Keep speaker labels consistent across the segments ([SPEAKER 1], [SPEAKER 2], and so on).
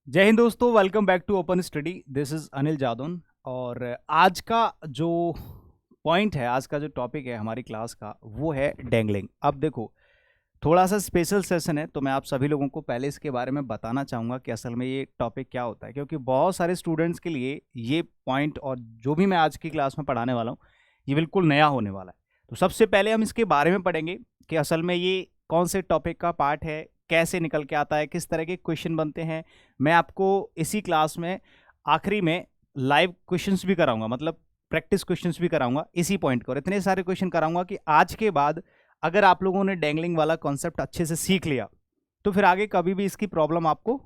[SPEAKER 1] जय हिंद दोस्तों, welcome back to open study. This is Anil Jadaun. और आज का जो पॉइंट है, आज का जो टॉपिक है हमारी क्लास का, वो है डैंगलिंग। अब देखो, थोड़ा सा स्पेशल सेशन है, तो मैं आप सभी लोगों को पहले इसके बारे में बताना चाहूँगा कि असल में ये टॉपिक क्या होता है, क्योंकि बहुत सारे स्टूडेंट्स के लिए ये पॉइंट और जो भी मैं आज की क्लास में पढ़ाने वाला हूँ ये बिल्कुल नया होने वाला है। तो सबसे पहले हम इसके बारे में पढ़ेंगे कि असल में ये कौन से टॉपिक का पार्ट है, कैसे निकल के आता है, किस तरह के क्वेश्चन बनते हैं। मैं आपको इसी क्लास में आखिरी में लाइव क्वेश्चंस भी कराऊंगा, मतलब प्रैक्टिस क्वेश्चंस भी कराऊंगा इसी पॉइंट को, और इतने सारे क्वेश्चन कराऊंगा कि आज के बाद अगर आप लोगों ने डैंगलिंग वाला कॉन्सेप्ट अच्छे से सीख लिया तो फिर आगे कभी भी इसकी प्रॉब्लम आपको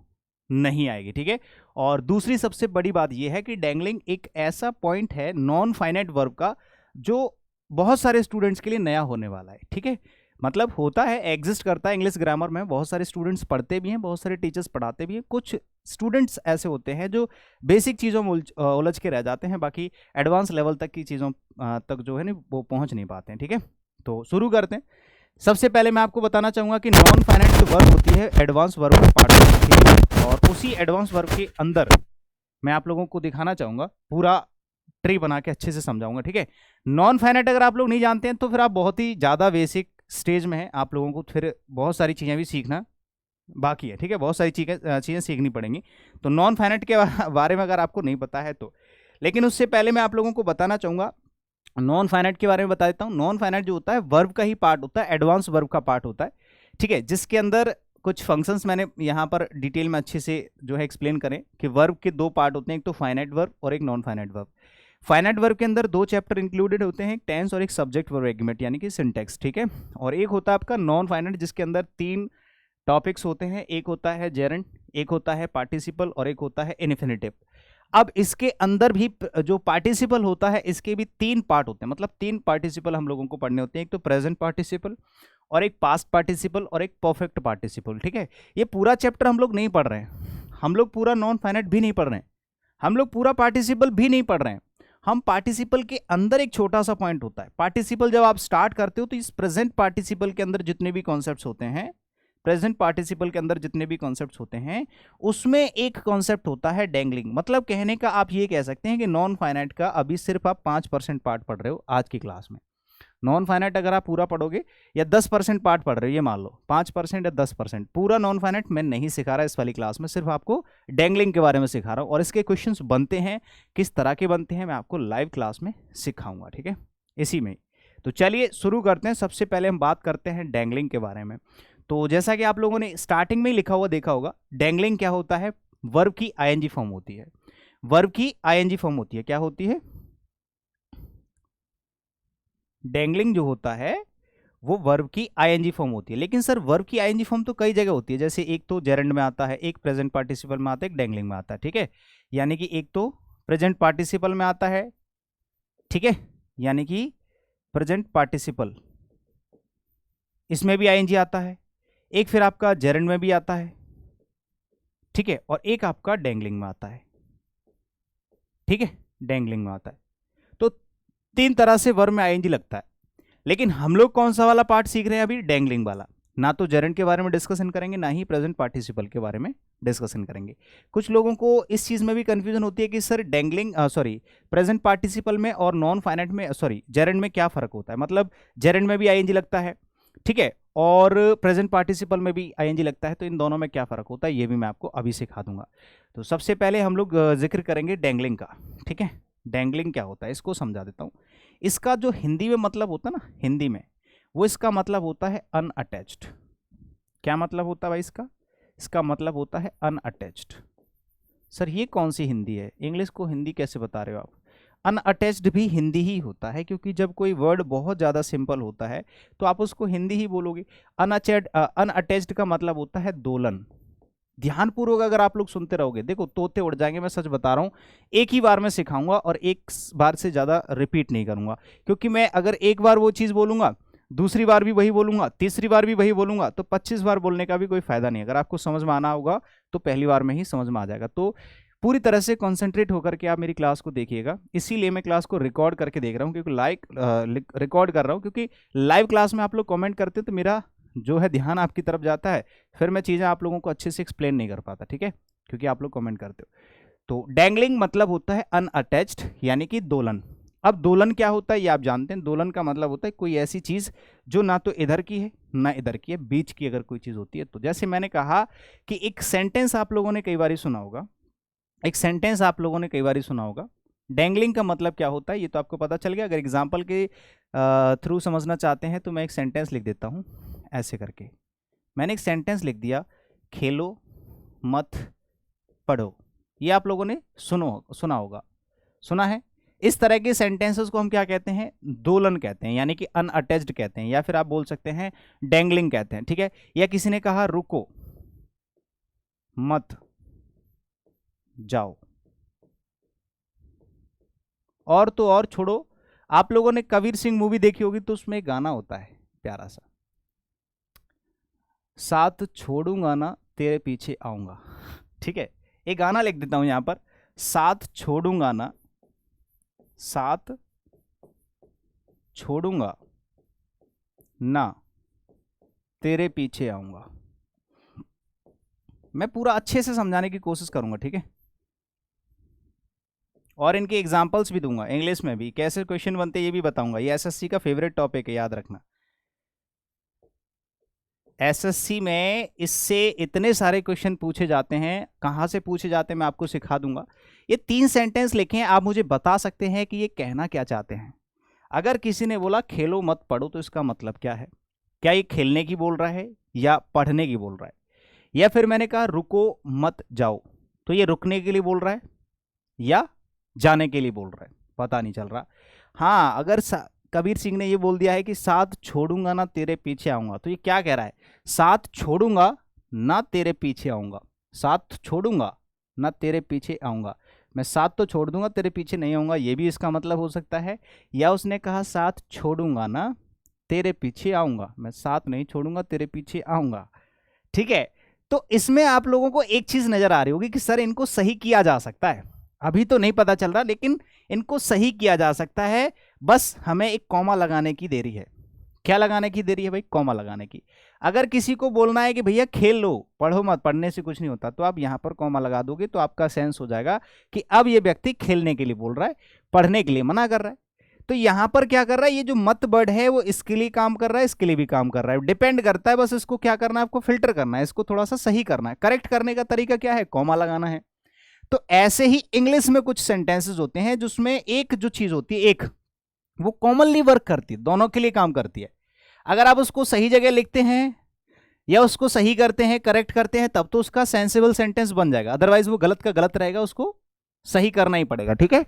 [SPEAKER 1] नहीं आएगी। ठीक है। और दूसरी सबसे बड़ी बात यह है कि डैंगलिंग एक ऐसा पॉइंट है नॉन फाइनाइट वर्ब का जो बहुत सारे स्टूडेंट्स के लिए नया होने वाला है। ठीक है। मतलब होता है, एग्जिस्ट करता है इंग्लिश ग्रामर में, बहुत सारे स्टूडेंट्स पढ़ते भी हैं, बहुत सारे टीचर्स पढ़ाते भी हैं। कुछ स्टूडेंट्स ऐसे होते हैं जो बेसिक चीज़ों में उलझ के रह जाते हैं, बाकी एडवांस लेवल तक की चीज़ों तक जो है ना वो पहुंच नहीं पाते हैं। ठीक है। तो शुरू करते हैं। सबसे पहले मैं आपको बताना चाहूँगा कि नॉन फाइनाइट जो वर्ब होती है एडवांस वर्ब का पार्ट होती है, और उसी एडवांस वर्ब के अंदर मैं आप लोगों को दिखाना चाहूँगा, पूरा ट्री बना के अच्छे से समझाऊंगा। ठीक है। नॉन फाइनाइट अगर आप लोग नहीं जानते हैं तो फिर आप बहुत ही ज़्यादा बेसिक स्टेज में हैं, आप लोगों को फिर बहुत सारी चीज़ें भी सीखना बाकी है। ठीक है। बहुत सारी चीज़ें सीखनी पड़ेंगी। तो नॉन फाइनाइट के बारे में अगर आपको नहीं पता है तो, लेकिन उससे पहले मैं आप लोगों को बताना चाहूँगा, नॉन फाइनाइट के बारे में बता देता हूँ। नॉन फाइनाइट जो होता है वर्ब का ही पार्ट होता है, एडवांस वर्ब का पार्ट होता है। ठीक है। जिसके अंदर कुछ फंक्शंस मैंने यहाँ पर डिटेल में अच्छे से जो है एक्सप्लेन करें कि वर्ब के दो पार्ट होते हैं, एक तो फाइनाइट वर्ब और एक non finite verb. Finite verb के अंदर दो चैप्टर इंक्लूडेड होते हैं, एक टेंस और एक सब्जेक्ट वर्ब एग्रीमेंट यानी कि सिंटैक्स। ठीक है। और एक होता है आपका नॉन फाइनाइट जिसके अंदर तीन टॉपिक्स होते हैं, एक होता है जेरेंड, एक होता है पार्टिसिपल और एक होता है इन्फिनेटिव। अब इसके अंदर भी जो पार्टिसिपल होता है इसके भी तीन पार्ट होते हैं, मतलब तीन पार्टिसिपल हम लोगों को पढ़ने होते हैं, एक तो प्रेजेंट पार्टिसिपल और एक पास्ट पार्टिसिपल और एक परफेक्ट पार्टिसिपल। ठीक है। ये पूरा चैप्टर हम लोग नहीं पढ़ रहे हैं, हम लोग पूरा नॉन फाइनाइट भी नहीं पढ़ रहे हैं, हम लोग पूरा पार्टिसिपल भी नहीं पढ़ रहे हैं। हम पार्टिसिपल के अंदर एक छोटा सा पॉइंट होता है। पार्टिसिपल जब आप स्टार्ट करते हो तो इस प्रेजेंट पार्टिसिपल के अंदर जितने भी कॉन्सेप्ट्स होते हैं, प्रेजेंट पार्टिसिपल के अंदर जितने भी कॉन्सेप्ट्स होते हैं उसमें एक कॉन्सेप्ट होता है डैंगलिंग। मतलब कहने का आप ये कह सकते हैं कि नॉन फाइनाइट का अभी सिर्फ आप 5% पार्ट पढ़ रहे हो आज की क्लास में। नॉन फाइनाइट अगर आप पूरा पढ़ोगे या 10% पार्ट पढ़ रहे हो, ये मान लो 5% या 10%, पूरा नॉन फाइनाइट मैं नहीं सिखा रहा इस वाली क्लास में, सिर्फ आपको डैंगलिंग के बारे में सिखा रहा हूँ। और इसके क्वेश्चंस बनते हैं, किस तरह के बनते हैं, मैं आपको लाइव क्लास में सिखाऊंगा। ठीक है। इसी में तो चलिए शुरू करते हैं। सबसे पहले हम बात करते हैं डैंगलिंग के बारे में। तो जैसा कि आप लोगों ने स्टार्टिंग में ही लिखा हुआ देखा होगा, डैंगलिंग क्या होता है, वर्ब की आईएनजी फॉर्म होती है। वर्ब की आईएनजी फॉर्म होती है, क्या होती है, डैंगलिंग जो होता है वो वर्ब की आईएनजी फॉर्म होती है। लेकिन सर वर्ब की आईएनजी फॉर्म तो कई जगह होती है, जैसे एक तो जेरेंड में आता है, एक प्रेजेंट पार्टिसिपल में आता है, एक डैंगलिंग में आता है। ठीक है। यानी कि एक तो प्रेजेंट पार्टिसिपल में आता है, ठीक है, यानी कि प्रेजेंट पार्टिसिपल, इसमें भी आईएनजी आता है। एक फिर आपका जेरेंड में भी आता है, ठीक है, और एक आपका डैंगलिंग में आता है। ठीक है। डैंगलिंग में आता है। तो तीन तरह से वर्ब में आईएनजी लगता है। लेकिन हम लोग कौन सा वाला पार्ट सीख रहे हैं अभी, डैंगलिंग वाला। ना तो जेरेंड के बारे में डिस्कशन करेंगे, ना ही प्रेजेंट पार्टिसिपल के बारे में डिस्कशन करेंगे। कुछ लोगों को इस चीज़ में भी कंफ्यूजन होती है कि सर डैंगलिंग प्रेजेंट पार्टिसिपल में और नॉन फाइनाइट में जेरेंड में क्या फ़र्क होता है। मतलब जेरेंड में भी आईएनजी लगता है, ठीक है, और प्रेजेंट पार्टिसिपल में भी आईएनजी लगता है, तो इन दोनों में क्या फ़र्क होता है ये भी मैं आपको अभी सिखा दूंगा। तो सबसे पहले हम लोग जिक्र करेंगे डैंगलिंग का। ठीक है। डैंगलिंग क्या होता है इसको समझा देता हूँ। इसका जो हिंदी में मतलब होता है ना, हिंदी में वो इसका मतलब होता है अनअटैच्ड। क्या मतलब होता है भाई इसका, इसका मतलब होता है अनअटैच्ड। सर ये कौन सी हिंदी है, इंग्लिश को हिंदी कैसे बता रहे हो आप। अनअटैच्ड भी हिंदी ही होता है, क्योंकि जब कोई वर्ड बहुत ज़्यादा सिंपल होता है तो आप उसको हिंदी ही बोलोगे। अनअटैच्ड का मतलब होता है दोलन। ध्यानपूर्वक अगर आप लोग सुनते रहोगे, देखो तोते उड़ जाएंगे, मैं सच बता रहा हूँ। एक ही बार में सिखाऊंगा और एक बार से ज़्यादा रिपीट नहीं करूंगा, क्योंकि मैं अगर एक बार वो चीज़ बोलूंगा, दूसरी बार भी वही बोलूंगा, तीसरी बार भी वही बोलूंगा, तो 25 बार बोलने का भी कोई फायदा नहीं। अगर आपको समझ में आना होगा तो पहली बार में ही समझ में आ जाएगा। तो पूरी तरह से कॉन्सेंट्रेट होकर के आप मेरी क्लास को देखिएगा। इसीलिए मैं क्लास को रिकॉर्ड करके देख रहा हूँ, क्योंकि रिकॉर्ड कर रहा हूँ, क्योंकि लाइव क्लास में आप लोग कमेंट करते हो तो मेरा जो है ध्यान आपकी तरफ जाता है, फिर मैं चीज़ें आप लोगों को अच्छे से एक्सप्लेन नहीं कर पाता। ठीक है। क्योंकि आप लोग कमेंट करते हो। तो डैंगलिंग मतलब होता है अनअटैच्ड, यानी कि दोलन। अब दोलन क्या होता है ये आप जानते हैं। दोलन का मतलब होता है कोई ऐसी चीज जो ना तो इधर की है ना इधर की है, बीच की अगर कोई चीज होती है तो। जैसे मैंने कहा कि एक सेंटेंस आप लोगों ने कई बार सुना होगा, एक सेंटेंस आप लोगों ने कई बार सुना होगा, डैंगलिंग का मतलब क्या होता है ये तो आपको पता चल गया। अगर एग्जाम्पल के थ्रू समझना चाहते हैं तो मैं एक सेंटेंस लिख देता हूं ऐसे करके। मैंने एक सेंटेंस लिख दिया, खेलो मत पढ़ो। ये आप लोगों ने सुना होगा, सुना है। इस तरह के सेंटेंसेस को हम क्या कहते हैं, दोलन कहते हैं, यानी कि अनअटैच्ड कहते हैं, या फिर आप बोल सकते हैं डैंगलिंग कहते हैं, ठीक है। या किसी ने कहा रुको मत जाओ, और तो और छोड़ो। आप लोगों ने कबीर सिंह मूवी देखी होगी तो उसमें एक गाना होता है प्यारा सा, साथ छोड़ूंगा ना तेरे पीछे आऊंगा, ठीक है। एक गाना लिख देता हूं यहां पर, साथ छोड़ूंगा ना, साथ छोड़ूंगा ना तेरे पीछे आऊंगा। मैं पूरा अच्छे से समझाने की कोशिश करूंगा, ठीक है, और इनके एग्जांपल्स भी दूंगा, इंग्लिश में भी कैसे क्वेश्चन बनते हैं ये भी बताऊंगा। ये एसएससी का फेवरेट टॉपिक है, याद रखना। एसएससी में इससे इतने सारे क्वेश्चन पूछे जाते हैं, कहाँ से पूछे जाते हैं मैं आपको सिखा दूंगा। ये 3 सेंटेंस लिखे, आप मुझे बता सकते हैं कि ये कहना क्या चाहते हैं। अगर किसी ने बोला खेलो मत पढ़ो तो इसका मतलब क्या है, क्या ये खेलने की बोल रहा है या पढ़ने की बोल रहा है। या फिर मैंने कहा रुको मत जाओ, तो ये रुकने के लिए बोल रहा है या जाने के लिए बोल रहा है, पता नहीं चल रहा। हाँ, अगर कबीर सिंह ने ये बोल दिया है कि साथ छोड़ूंगा ना तेरे पीछे आऊंगा, तो ये क्या कह रहा है, साथ छोड़ूंगा ना तेरे पीछे आऊंगा, साथ छोड़ूंगा ना तेरे पीछे आऊंगा। मैं साथ तो छोड़ दूंगा तेरे पीछे नहीं आऊंगा, ये भी इसका मतलब हो सकता है। या उसने कहा साथ छोड़ूंगा ना तेरे पीछे आऊंगा, मैं साथ नहीं छोड़ूंगा तेरे पीछे आऊंगा, ठीक है। तो इसमें आप लोगों को एक चीज नजर आ रही होगी कि सर इनको सही किया जा सकता है, अभी तो नहीं पता चल रहा, लेकिन इनको सही किया जा सकता है। बस हमें एक कॉमा लगाने की देरी है। क्या लगाने की देरी है भाई, कॉमा लगाने की। अगर किसी को बोलना है कि भैया खेल लो, पढ़ो मत, पढ़ने से कुछ नहीं होता, तो आप यहां पर कॉमा लगा दोगे तो आपका सेंस हो जाएगा कि अब ये व्यक्ति खेलने के लिए बोल रहा है, पढ़ने के लिए मना कर रहा है। तो यहां पर क्या कर रहा है, ये जो मत वर्ड है वो इसके लिए काम कर रहा है, इसके लिए भी काम कर रहा है, डिपेंड करता है। बस इसको क्या करना है, आपको फिल्टर करना है, इसको थोड़ा सा सही करना है। करेक्ट करने का तरीका क्या है, कॉमा लगाना है। तो ऐसे ही इंग्लिश में कुछ सेंटेंसेस होते हैं जिसमें एक जो चीज होती है, एक वो कॉमनली वर्क करती है, दोनों के लिए काम करती है। अगर आप उसको सही जगह लिखते हैं या उसको सही करते हैं, करेक्ट करते हैं, तब तो उसका सेंसिबल सेंटेंस बन जाएगा, अदरवाइज वो गलत का गलत रहेगा, उसको सही करना ही पड़ेगा, ठीक है।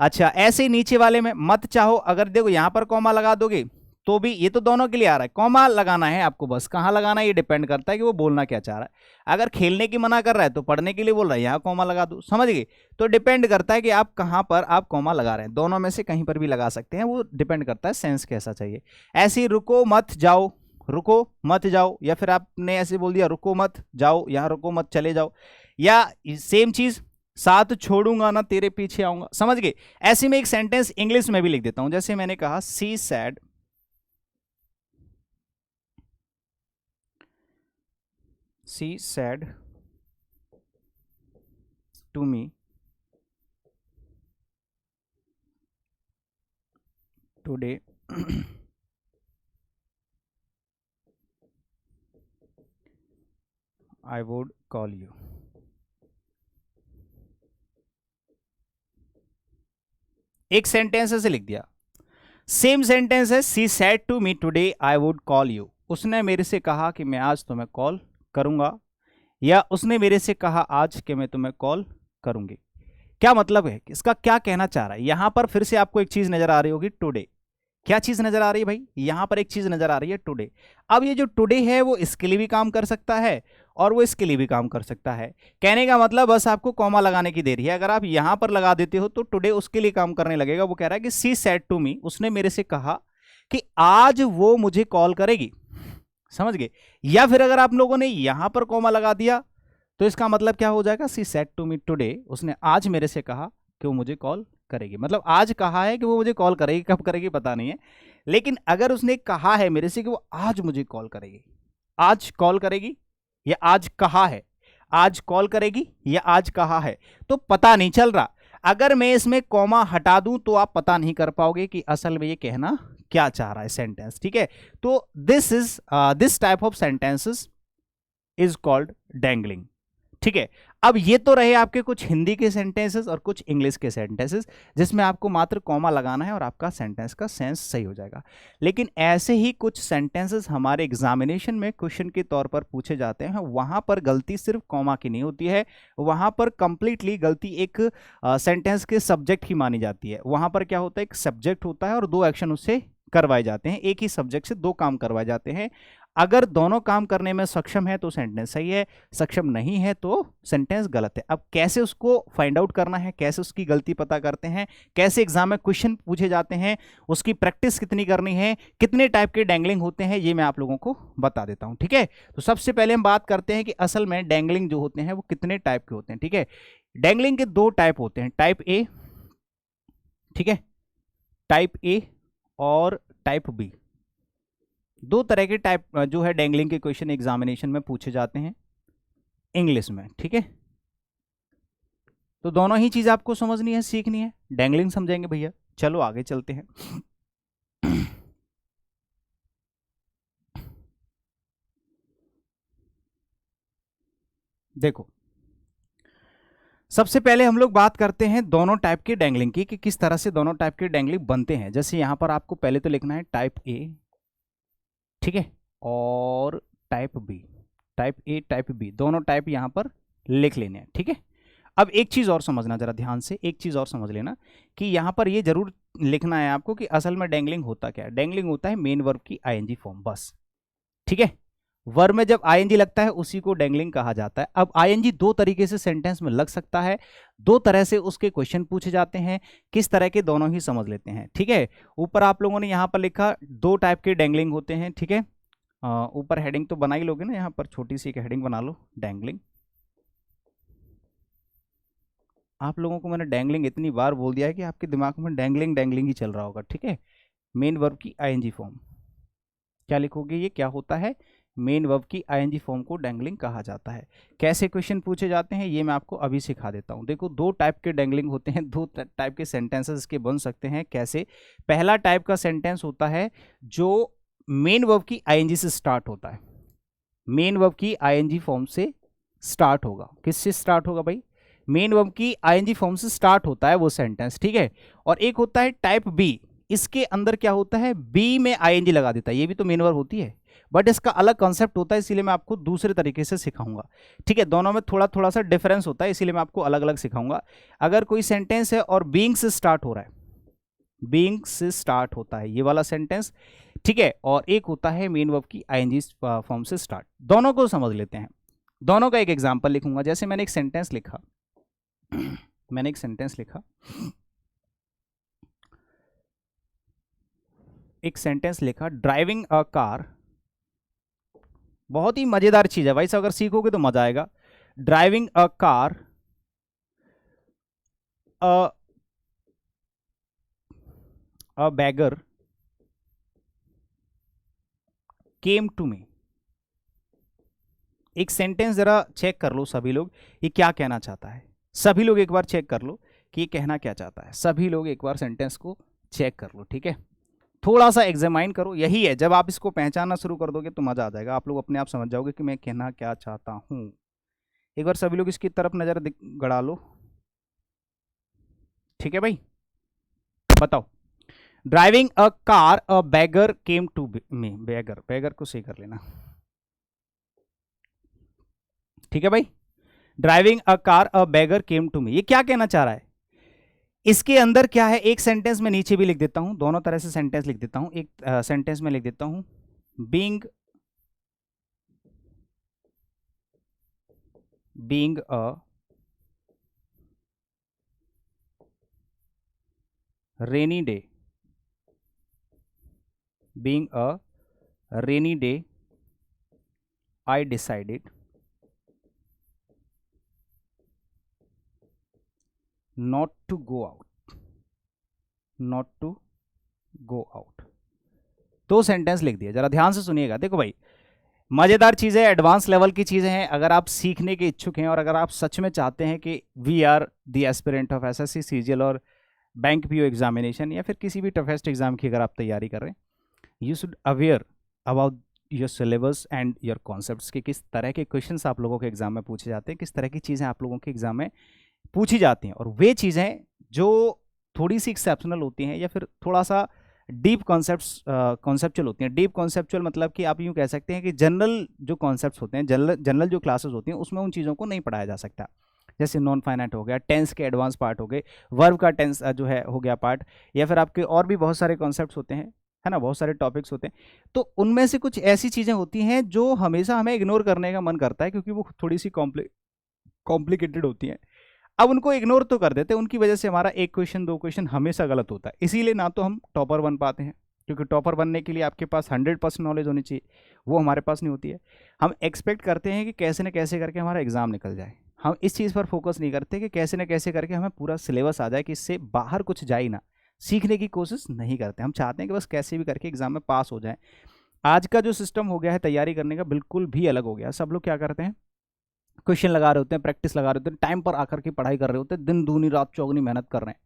[SPEAKER 1] अच्छा, ऐसे ही नीचे वाले में मत चाहो, अगर देखो यहां पर कॉमा लगा दोगे तो भी, ये तो दोनों के लिए आ रहा है, कॉमा लगाना है आपको, बस कहां लगाना है ये डिपेंड करता है कि वो बोलना क्या चाह रहा है। अगर खेलने की मना कर रहा है तो पढ़ने के लिए बोल रहा है, यहां कॉमा लगा दो, समझ गए। तो डिपेंड करता है कि आप कहां पर आप कॉमा लगा रहे हैं, दोनों में से कहीं पर भी लगा सकते हैं, वो डिपेंड करता है सेंस कैसा चाहिए। ऐसे ही रुको मत जाओ, रुको मत जाओ, या फिर आपने ऐसे बोल दिया रुको मत जाओ, यहां रुको मत चले जाओ। या सेम चीज, साथ छोड़ूंगा ना तेरे पीछे आऊंगा, समझ गए। ऐसे में एक सेंटेंस इंग्लिश में भी लिख देता हूं, जैसे मैंने कहा she said to me today I would call you। एक सेंटेंस ऐसे लिख दिया। सेम सेंटेंस है, she said to me today I would call you, उसने मेरे से कहा कि मैं आज तुम्हें कॉल करूंगा, या उसने मेरे से कहा आज कि मैं तुम्हें कॉल करूंगी। क्या मतलब है, इसका क्या कहना चाह रहा है। यहां पर फिर से आपको एक चीज नजर आ रही होगी, टुडे। क्या चीज नजर आ रही है भाई, यहां पर एक चीज नजर आ रही है, टुडे। अब ये जो टुडे है वो इसके लिए भी काम कर सकता है और वो इसके लिए भी काम कर सकता है। कहने का मतलब बस आपको कॉमा लगाने की देरी है। अगर आप यहां पर लगा देते हो तो टुडे उसके लिए काम करने लगेगा। वो कह रहा है कि सी सेड टू मी, उसने मेरे से कहा कि आज वो मुझे कॉल करेगी, समझ गए। या फिर अगर आप लोगों ने यहां पर कॉमा लगा दिया तो इसका मतलब क्या हो जाएगा, she said to me today, उसने आज मेरे से कहा कि वो मुझे कॉल करेगी। मतलब आज कहा है कि वो मुझे कॉल करेगी, कब करेगी पता नहीं है, लेकिन अगर उसने कहा है मेरे से कि वो आज मुझे कॉल करेगी, आज कॉल करेगी या आज कहा है, आज कॉल करेगी या आज कहा है, तो पता नहीं चल रहा। अगर मैं इसमें कॉमा हटा दूं तो आप पता नहीं कर पाओगे कि असल में ये कहना क्या चाह रहा है सेंटेंस, ठीक है। तो this type of sentences is called dangling, ठीक है। अब ये तो रहे आपके कुछ हिंदी के सेंटेंसेस और कुछ इंग्लिश के सेंटेंसेस जिसमें आपको मात्र कॉमा लगाना है और आपका सेंटेंस का सेंस सही हो जाएगा। लेकिन ऐसे ही कुछ सेंटेंसेस हमारे एग्जामिनेशन में क्वेश्चन के तौर पर पूछे जाते हैं, वहां पर गलती सिर्फ कॉमा की नहीं होती है, वहां पर कंप्लीटली गलती एक सेंटेंस के सब्जेक्ट की मानी जाती है। वहां पर क्या होता है, एक सब्जेक्ट होता है और दो एक्शन उससे करवाए जाते हैं, एक ही सब्जेक्ट से दो काम करवाए जाते हैं। अगर दोनों काम करने में सक्षम है तो सेंटेंस सही है, सक्षम नहीं है तो सेंटेंस गलत है। अब कैसे उसको फाइंड आउट करना है, कैसे उसकी गलती पता करते हैं, कैसे एग्जाम में क्वेश्चन पूछे जाते हैं, उसकी प्रैक्टिस कितनी करनी है, कितने टाइप के डैंगलिंग होते हैं, ये मैं आप लोगों को बता देता हूं, ठीक है। तो सबसे पहले हम बात करते हैं कि असल में डैंगलिंग जो होते हैं वो कितने टाइप के होते हैं, ठीक है। डैंगलिंग के दो टाइप होते हैं, टाइप ए, ठीक है, टाइप ए और टाइप बी। दो तरह के टाइप जो है डैंगलिंग के क्वेश्चन एग्जामिनेशन में पूछे जाते हैं इंग्लिश में, ठीक है। तो दोनों ही चीज आपको समझनी है, सीखनी है। डैंगलिंग समझेंगे भैया, चलो आगे चलते हैं। देखो, सबसे पहले हम लोग बात करते हैं दोनों टाइप के डैंगलिंग की कि किस तरह से दोनों टाइप के डैंगलिंग बनते हैं। जैसे यहां पर आपको पहले तो लिखना है टाइप ए, ठीक है, और type B, type A type B, दोनों टाइप यहां पर लिख लेने हैं, ठीक है। अब एक चीज और समझना जरा ध्यान से, एक चीज और समझ लेना कि यहां पर ये जरूर लिखना है आपको कि असल में डैंगलिंग होता क्या है। डैंगलिंग होता है मेन वर्ब की आईएनजी फॉर्म, बस, ठीक है। वर्ब में जब आईएनजी लगता है उसी को डैंगलिंग कहा जाता है। अब आईएनजी दो तरीके से सेंटेंस में लग सकता है, दो तरह से उसके क्वेश्चन पूछे जाते हैं, किस तरह के दोनों ही समझ लेते हैं, ठीक है। ऊपर आप लोगों ने यहां पर लिखा दो टाइप के डैंगलिंग होते हैं, ठीक है। ऊपर हेडिंग तो बना ही लोगे ना, यहां पर छोटी सी एक हेडिंग बना लो, डैंगलिंग। आप लोगों को मैंने डैंगलिंग इतनी बार बोल दिया है कि आपके दिमाग में डैंगलिंग डैंगलिंग ही चल रहा होगा, ठीक है। मेन वर्ब की आईएनजी फॉर्म क्या लिखोगे, ये क्या होता है, मेन वर्ब की आईएनजी फॉर्म को डैंगलिंग कहा जाता है। कैसे क्वेश्चन पूछे जाते हैं ये मैं आपको अभी सिखा देता हूं। देखो, दो टाइप के डैंगलिंग होते हैं, दो टाइप के सेंटेंसेस के बन सकते हैं। कैसे, पहला टाइप का सेंटेंस होता है जो मेन वर्ब की आईएनजी से स्टार्ट होता है, मेन वर्ब की आईएनजी फॉर्म से स्टार्ट होगा। किससे स्टार्ट होगा भाई, मेन वर्ब की आईएनजी फॉर्म से स्टार्ट होता है वो सेंटेंस, ठीक है। और एक होता है टाइप बी, इसके अंदर क्या होता है, बी में आईएनजी लगा देता है, ये भी तो मेन वर्ब होती है बट इसका अलग कॉन्सेप्ट होता है, इसीलिए मैं आपको दूसरे तरीके से सिखाऊंगा, ठीक है। दोनों में थोड़ा थोड़ा सा डिफरेंस होता है, इसीलिए मैं आपको अलग अलग सिखाऊंगा। अगर कोई सेंटेंस है और बीइंग से स्टार्ट हो रहा है, बीइंग से स्टार्ट होता है ये वाला सेंटेंस, ठीक है, और एक होता है मेन वर्ब की आईएनजी फॉर्म से स्टार्ट, दोनों को समझ लेते हैं। दोनों का एक एग्जांपल लिखूंगा। जैसे मैंने एक सेंटेंस लिखा मैंने एक सेंटेंस लिखा, एक सेंटेंस लिखा, ड्राइविंग अ कार। बहुत ही मजेदार चीज है भाई, सब अगर सीखोगे तो मजा आएगा। Driving a car, a beggar came to me. एक सेंटेंस जरा चेक कर लो सभी लोग, ये क्या कहना चाहता है। सभी लोग एक बार चेक कर लो कि ये कहना क्या चाहता है। सभी लोग एक बार सेंटेंस को चेक कर लो, ठीक है। थोड़ा सा एग्जामाइन करो, यही है, जब आप इसको पहचानना शुरू कर दोगे तो मजा आ जाएगा, आप लोग अपने आप समझ जाओगे कि मैं कहना क्या चाहता हूं। एक बार सभी लोग इसकी तरफ नजर गड़ा लो, ठीक है भाई। बताओ, driving a car a beggar came to me, beggar, beggar को सही कर लेना, ठीक है भाई। Driving a car a beggar came to me, ये क्या कहना चाह रहा है, इसके अंदर क्या है। एक सेंटेंस में नीचे भी लिख देता हूं, दोनों तरह से सेंटेंस लिख देता हूं। एक सेंटेंस में लिख देता हूं, being a rainy day, being a rainy day I decided not to go out, not to go out। दो सेंटेंस लिख दिया, जरा ध्यान से सुनिएगा। देखो भाई, मज़ेदार चीज़ें, एडवांस लेवल की चीज़ें हैं। अगर आप सीखने के इच्छुक हैं और अगर आप सच में चाहते हैं कि we are the aspirant of SSC, CGL और बैंक पीओ एग्जामिनेशन या फिर किसी भी टफेस्ट एग्जाम की अगर आप तैयारी कर रहे हैं, you should aware about your syllabus and your concepts कि किस तरह के क्वेश्चंस आप लोगों के एग्जाम में पूछे जाते हैं, किस तरह की चीज़ें आप लोगों के एग्जाम में पूछी जाती हैं, और वे चीज़ें जो थोड़ी सी एक्सेप्शनल होती हैं या फिर थोड़ा सा डीप कॉन्सेप्चुअल होती हैं। डीप कॉन्सेप्चुअल मतलब कि आप यूँ कह सकते हैं कि जनरल जो कॉन्सेप्ट्स होते हैं, जनरल जो क्लासेस होती हैं, उसमें उन चीज़ों को नहीं पढ़ाया जा सकता। जैसे नॉन फाइनाइट हो गया, टेंस के एडवांस पार्ट हो गए, वर्ब का टेंस जो है हो गया पार्ट, या फिर आपके और भी बहुत सारे कॉन्सेप्ट्स होते हैं, है ना, बहुत सारे टॉपिक्स होते हैं। तो उनमें से कुछ ऐसी चीज़ें होती हैं जो हमेशा हमें इग्नोर करने का मन करता है, क्योंकि वो थोड़ी सी कॉम्प्लिकेटेड होती हैं। अब उनको इग्नोर तो कर देते हैं, उनकी वजह से हमारा एक क्वेश्चन 2 क्वेश्चन हमेशा गलत होता है। इसीलिए ना तो हम टॉपर बन पाते हैं, क्योंकि टॉपर बनने के लिए आपके पास 100% नॉलेज होनी चाहिए, वो हमारे पास नहीं होती है। हम एक्सपेक्ट करते हैं कि कैसे न कैसे करके हमारा एग्ज़ाम निकल जाए। हम इस चीज़ पर फोकस नहीं करते कि कैसे न कैसे करके हमें पूरा सिलेबस आ जाए, कि इससे बाहर कुछ जाए ही ना। सीखने की कोशिश नहीं करते, हम चाहते हैं कि बस कैसे भी करके एग्ज़ाम में पास हो जाए। आज का जो सिस्टम हो गया है तैयारी करने का, बिल्कुल भी अलग हो गया। सब लोग क्या करते हैं, क्वेश्चन लगा रहे होते हैं, प्रैक्टिस लगा रहे होते हैं, टाइम पर आकर के पढ़ाई कर रहे होते हैं, दिन दूनी रात चौगुनी मेहनत कर रहे हैं,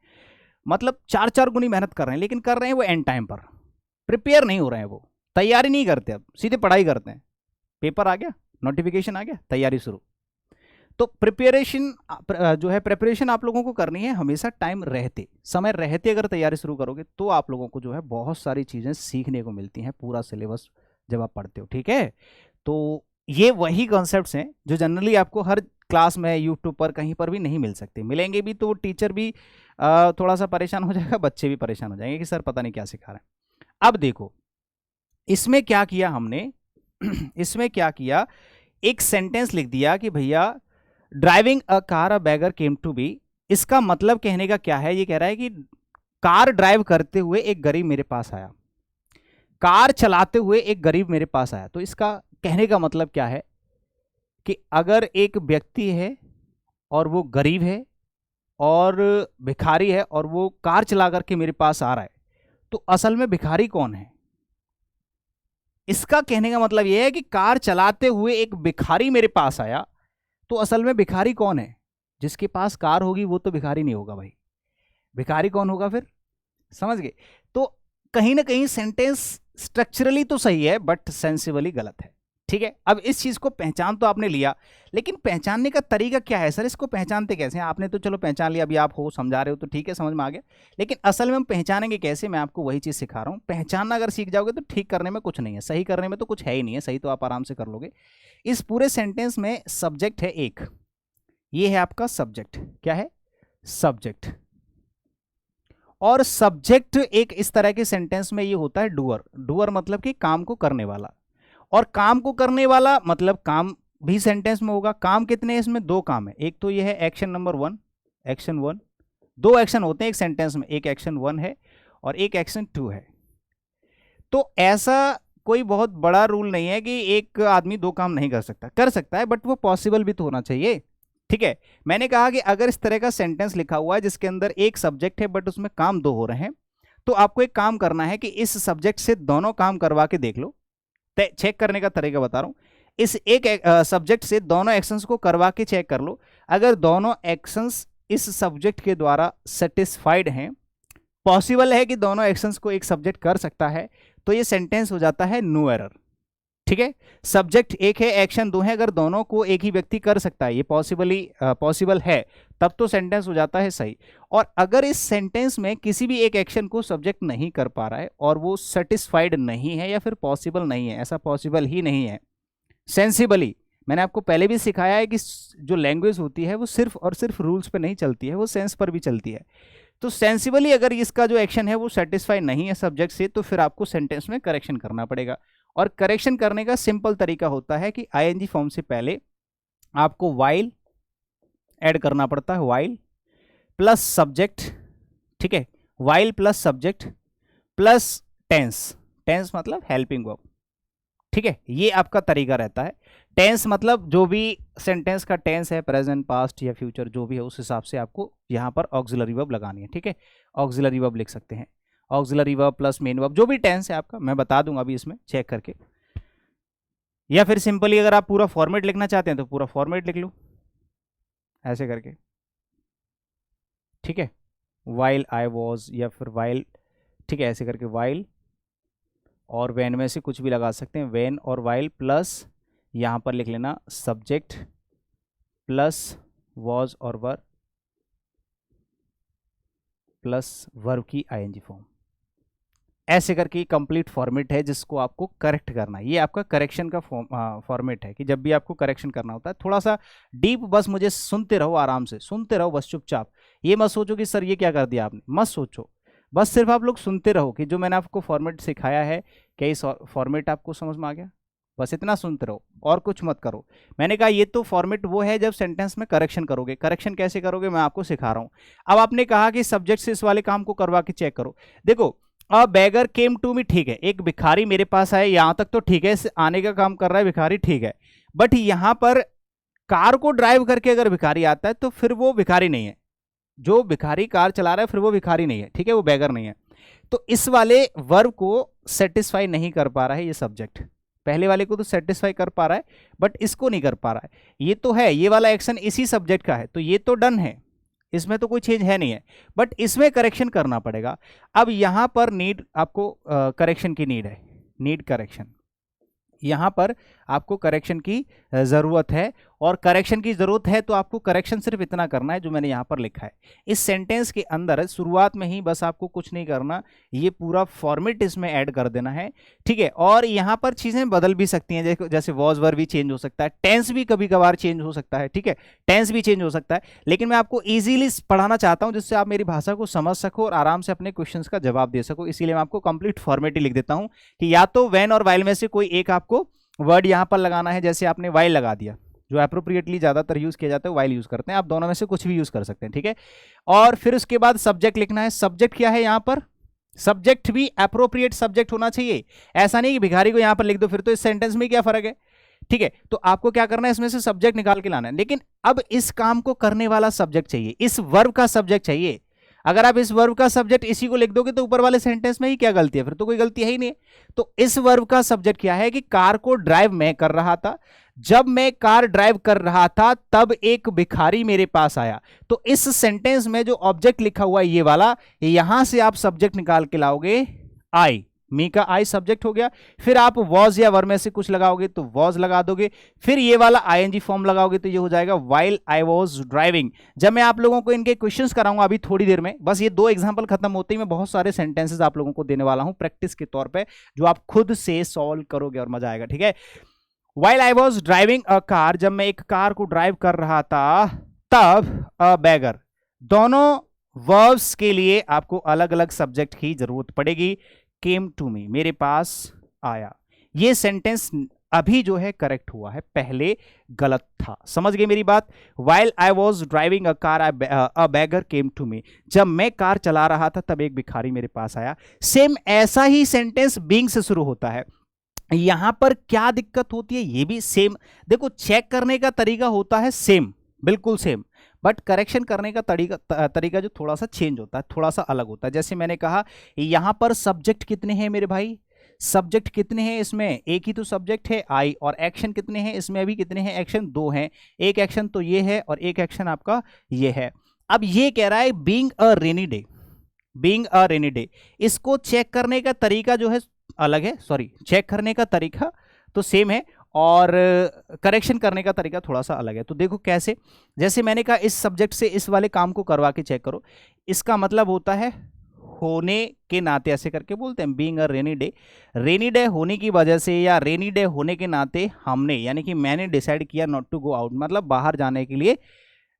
[SPEAKER 1] मतलब 4-4 गुनी मेहनत कर रहे हैं, लेकिन कर रहे हैं वो एंड टाइम पर। प्रिपेयर नहीं हो रहे हैं, वो तैयारी नहीं करते, अब सीधे पढ़ाई करते हैं। पेपर आ गया, नोटिफिकेशन आ गया, तैयारी शुरू। तो प्रिपरेशन जो है, प्रिपरेशन आप लोगों को करनी है हमेशा टाइम रहते, समय रहते। अगर तैयारी शुरू करोगे तो आप लोगों को जो है बहुत सारी चीज़ें सीखने को मिलती हैं, पूरा सिलेबस जब आप पढ़ते हो, ठीक है। तो ये वही कॉन्सेप्ट्स हैं जो जनरली आपको हर क्लास में, यूट्यूब पर, कहीं पर भी नहीं मिल सकते। मिलेंगे भी तो टीचर भी थोड़ा सा परेशान हो जाएगा, बच्चे भी परेशान हो जाएंगे कि सर पता नहीं क्या सिखा रहे हैं। अब देखो इसमें क्या किया हमने इसमें क्या किया, एक सेंटेंस लिख दिया कि भैया driving a car a beggar came to be. इसका मतलब कहने का क्या है, ये कह रहा है कि कार ड्राइव करते हुए एक गरीब मेरे पास आया, कार चलाते हुए एक गरीब मेरे पास आया। तो इसका कहने का मतलब क्या है कि अगर एक व्यक्ति है और वो गरीब है और भिखारी है और वो कार चला करके मेरे पास आ रहा है, तो असल में भिखारी कौन है? इसका कहने का मतलब यह है कि कार चलाते हुए एक भिखारी मेरे पास आया, तो असल में भिखारी कौन है? जिसके पास कार होगी वो तो भिखारी नहीं होगा भाई। भिखारी कौन होगा फिर? समझ गए? तो कहीं ना कहीं सेंटेंस स्ट्रक्चरली तो सही है बट सेंसिबली गलत है, ठीक है। अब इस चीज को पहचान तो आपने लिया, लेकिन पहचानने का तरीका क्या है सर, इसको पहचानते कैसे हैं? आपने तो चलो पहचान लिया, अभी आप हो समझा रहे हो तो ठीक है, समझ में आ गया, लेकिन असल में हम पहचानेंगे कैसे? मैं आपको वही चीज सिखा रहा हूं। पहचानना अगर सीख जाओगे तो ठीक करने में कुछ नहीं है, सही करने में तो कुछ है ही नहीं है, सही तो आप आराम से कर लोगे। इस पूरे सेंटेंस में सब्जेक्ट है एक, ये है आपका सब्जेक्ट। क्या है? सब्जेक्ट। और सब्जेक्ट एक इस तरह के सेंटेंस में ये होता है डूअर। डूअर मतलब कि काम को करने वाला, और काम को करने वाला मतलब काम भी सेंटेंस में होगा। काम कितने हैं इसमें? 2 काम है। एक तो ये है एक्शन नंबर 1, एक्शन 1। 2 एक्शन होते हैं एक सेंटेंस में, एक एक्शन 1 है और एक एक्शन 2 है। तो ऐसा कोई बहुत बड़ा रूल नहीं है कि एक आदमी 2 काम नहीं कर सकता, कर सकता है, बट वो पॉसिबल भी तो होना चाहिए, ठीक है। मैंने कहा कि अगर इस तरह का सेंटेंस लिखा हुआ है जिसके अंदर एक सब्जेक्ट है बट उसमें काम 2 हो रहे हैं, तो आपको एक काम करना है कि इस सब्जेक्ट से दोनों काम करवा के देख लो। चेक करने का तरीका बता रहा हूं, इस एक सब्जेक्ट से दोनों एक्शंस को करवा के चेक कर लो। अगर दोनों एक्शंस इस सब्जेक्ट के द्वारा सेटिस्फाइड हैं, पॉसिबल है कि दोनों एक्शंस को एक सब्जेक्ट कर सकता है, तो ये सेंटेंस हो जाता है नो एरर, ठीक है। सब्जेक्ट एक है, एक्शन 2 है, अगर दोनों को एक ही व्यक्ति कर सकता है, ये पॉसिबल है, तब तो सेंटेंस हो जाता है सही। और अगर इस सेंटेंस में किसी भी एक एक्शन को सब्जेक्ट नहीं कर पा रहा है और वो सेटिस्फाइड नहीं है या फिर पॉसिबल नहीं है, ऐसा पॉसिबल ही नहीं है सेंसिबली, मैंने आपको पहले भी सिखाया है कि जो लैंग्वेज होती है वो सिर्फ और सिर्फ रूल्स पे नहीं चलती है, वो सेंस पर भी चलती है। तो सेंसिबली अगर इसका जो एक्शन है वो सेटिस्फाई नहीं है सब्जेक्ट से, तो फिर आपको सेंटेंस में करेक्शन करना पड़ेगा। और करेक्शन करने का सिंपल तरीका होता है कि आईएनजी फॉर्म से पहले आपको वाइल ऐड करना पड़ता है, वाइल प्लस सब्जेक्ट, ठीक है, while plus subject plus tense. Tense मतलब हेल्पिंग वर्ब, ठीक है, ये आपका तरीका रहता है। टेंस मतलब जो भी सेंटेंस का टेंस है, प्रेजेंट, पास्ट या फ्यूचर जो भी है, उस हिसाब से आपको यहाँ पर ऑक्सिलरी वर्ब लगानी है, ठीक है। ऑक्सिलरी वर्ब लिख सकते हैं, auxiliary verb plus main verb, जो भी टेंस है आपका मैं बता दूंगा अभी इसमें चेक करके। या फिर सिंपली अगर आप पूरा फॉर्मेट लिखना चाहते हैं तो पूरा फॉर्मेट लिख लो ऐसे करके, ठीक है, वाइल आई वॉज, या फिर वाइल, ठीक है, ऐसे करके वाइल, और वैन में से कुछ भी लगा सकते हैं, वैन और वाइल प्लस यहाँ पर लिख लेना सब्जेक्ट प्लस वॉज और वर प्लस वर्ब की आईएनजी फॉर्म, ऐसे करके कंप्लीट फॉर्मेट है जिसको आपको करेक्ट करना है। ये आपका करेक्शन का फॉर्मेट है कि जब भी आपको करेक्शन करना होता है थोड़ा सा डीप, बस मुझे सुनते रहो, आराम से सुनते रहो बस चुपचाप। ये मत सोचो कि सर ये क्या कर दिया आपने, मत सोचो, बस सिर्फ आप लोग सुनते रहो कि जो मैंने आपको फॉर्मेट सिखाया है क्या इस फॉर्मेट आपको समझ में आ गया, बस इतना सुनते रहो और कुछ मत करो। मैंने कहा ये तो फॉर्मेट वो है जब सेंटेंस में करेक्शन करोगे, करेक्शन कैसे करोगे मैं आपको सिखा रहा हूँ। अब आपने कहा कि सब्जेक्ट से इस वाले काम को करवा के चेक करो। देखो अ बैगर केम टू मी, ठीक है, एक भिखारी मेरे पास आया, यहां तक तो ठीक है, आने का काम कर रहा है भिखारी, ठीक है, बट यहां पर कार को ड्राइव करके अगर भिखारी आता है तो फिर वो भिखारी नहीं है। जो भिखारी कार चला रहा है फिर वो भिखारी नहीं है, ठीक है, वो बैगर नहीं है। तो इस वाले वर्ब को सेटिस्फाई नहीं कर पा रहा है ये सब्जेक्ट, पहले वाले को तो सेटिस्फाई कर पा रहा है बट इसको नहीं कर पा रहा है। ये तो है, ये वाला एक्शन इसी सब्जेक्ट का है तो ये तो डन है, इसमें तो कोई चेंज है नहीं है, बट इसमें करेक्शन करना पड़ेगा। अब यहां पर नीड आपको करेक्शन की नीड है, नीड करेक्शन, यहां पर आपको करेक्शन की ज़रूरत है, और करेक्शन की ज़रूरत है तो आपको करेक्शन सिर्फ इतना करना है जो मैंने यहां पर लिखा है इस सेंटेंस के अंदर शुरुआत में ही, बस आपको कुछ नहीं करना, ये पूरा फॉर्मेट इसमें ऐड कर देना है, ठीक है। और यहां पर चीज़ें बदल भी सकती हैं, जैसे वॉज वर भी चेंज हो सकता है, टेंस भी कभी कभार चेंज हो सकता है, ठीक है, टेंस भी चेंज हो सकता है, लेकिन मैं आपको ईजिली पढ़ाना चाहता हूं जिससे आप मेरी भाषा को समझ सको और आराम से अपने क्वेश्चंस का जवाब दे सको, इसीलिए मैं आपको कंप्लीट फॉर्मेट ही लिख देता हूं कि या तो वैन और वाइल में से कोई एक आपको वर्ड यहां पर लगाना है, जैसे आपने वाइल लगा दिया, जो एप्रोप्रिएटली ज्यादातर यूज किया जाता है वाइल यूज करते हैं, आप दोनों में से कुछ भी यूज कर सकते हैं, ठीक है। और फिर उसके बाद सब्जेक्ट लिखना है, सब्जेक्ट क्या है यहां पर, सब्जेक्ट भी एप्रोप्रिएट सब्जेक्ट होना चाहिए, ऐसा नहीं कि भिखारी को यहां पर लिख दो, फिर तो इस सेंटेंस में क्या फर्क है, ठीक है। तो आपको क्या करना है, इसमें से सब्जेक्ट निकाल के लाना है, लेकिन अब इस काम को करने वाला सब्जेक्ट चाहिए, इस वर्ब का सब्जेक्ट चाहिए। अगर आप इस वर्ब का सब्जेक्ट इसी को लिख दोगे तो ऊपर वाले सेंटेंस में ही क्या गलती है, फिर तो कोई गलती है ही नहीं। तो इस वर्ब का सब्जेक्ट क्या है कि कार को ड्राइव मैं कर रहा था, जब मैं कार ड्राइव कर रहा था तब एक भिखारी मेरे पास आया। तो इस सेंटेंस में जो ऑब्जेक्ट लिखा हुआ है ये वाला, यहां से आप सब्जेक्ट निकाल के लाओगे, आई, मी का आई सब्जेक्ट हो गया, फिर आप वॉज या वर में से कुछ लगाओगे तो वॉज लगा दोगे, फिर ये वाला आईएनजी फॉर्म लगाओगे तो ये हो जाएगा व्हाइल आई वॉज ड्राइविंग। जब मैं आप लोगों को इनके क्वेश्चंस कराऊंगा अभी थोड़ी देर में, बस ये 2 एग्जांपल खत्म होते ही मैं बहुत सारे सेंटेंसेस आप लोगों को देने वाला हूं प्रैक्टिस के तौर पे, जो आप खुद से सॉल्व करोगे और मजा आएगा, ठीक है। While I was driving a car, जब मैं एक कार को ड्राइव कर रहा था तब अ बैगर, दोनों वर्ब्स के लिए आपको अलग अलग सब्जेक्ट की जरूरत पड़ेगी। केम टू मी, मेरे पास आया, ये सेंटेंस अभी जो है करेक्ट हुआ है, पहले गलत था, समझ गए मेरी बात। While I was driving a car a beggar came to me, जब मैं कार चला रहा था तब एक भिखारी मेरे पास आया। सेम ऐसा ही सेंटेंस बीइंग से शुरू होता है, यहां पर क्या दिक्कत होती है, ये भी सेम, देखो चेक करने का तरीका होता है सेम, बिल्कुल सेम, बट करेक्शन करने का तरीका जो थोड़ा सा चेंज होता है, थोड़ा सा अलग होता है। जैसे मैंने कहा यहां पर सब्जेक्ट कितने हैं मेरे भाई, सब्जेक्ट कितने हैं, इसमें एक ही तो सब्जेक्ट है आई, और एक्शन कितने हैं इसमें, अभी कितने हैं, एक्शन 2 हैं, एक एक्शन तो ये है और एक एक्शन आपका ये है। अब ये कह रहा है being a rainy day, being a rainy day, इसको चेक करने का तरीका जो है अलग है, सॉरी चेक करने का तरीका तो सेम है और करेक्शन करने का तरीका थोड़ा सा अलग है। तो देखो कैसे, जैसे मैंने कहा इस सब्जेक्ट से इस वाले काम को करवा के चेक करो, इसका मतलब होता है होने के नाते, ऐसे करके बोलते हैं being a rainy day, rainy day होने की वजह से या रेनी डे होने के नाते हमने, यानी कि मैंने डिसाइड किया नॉट टू गो आउट, मतलब बाहर जाने के लिए,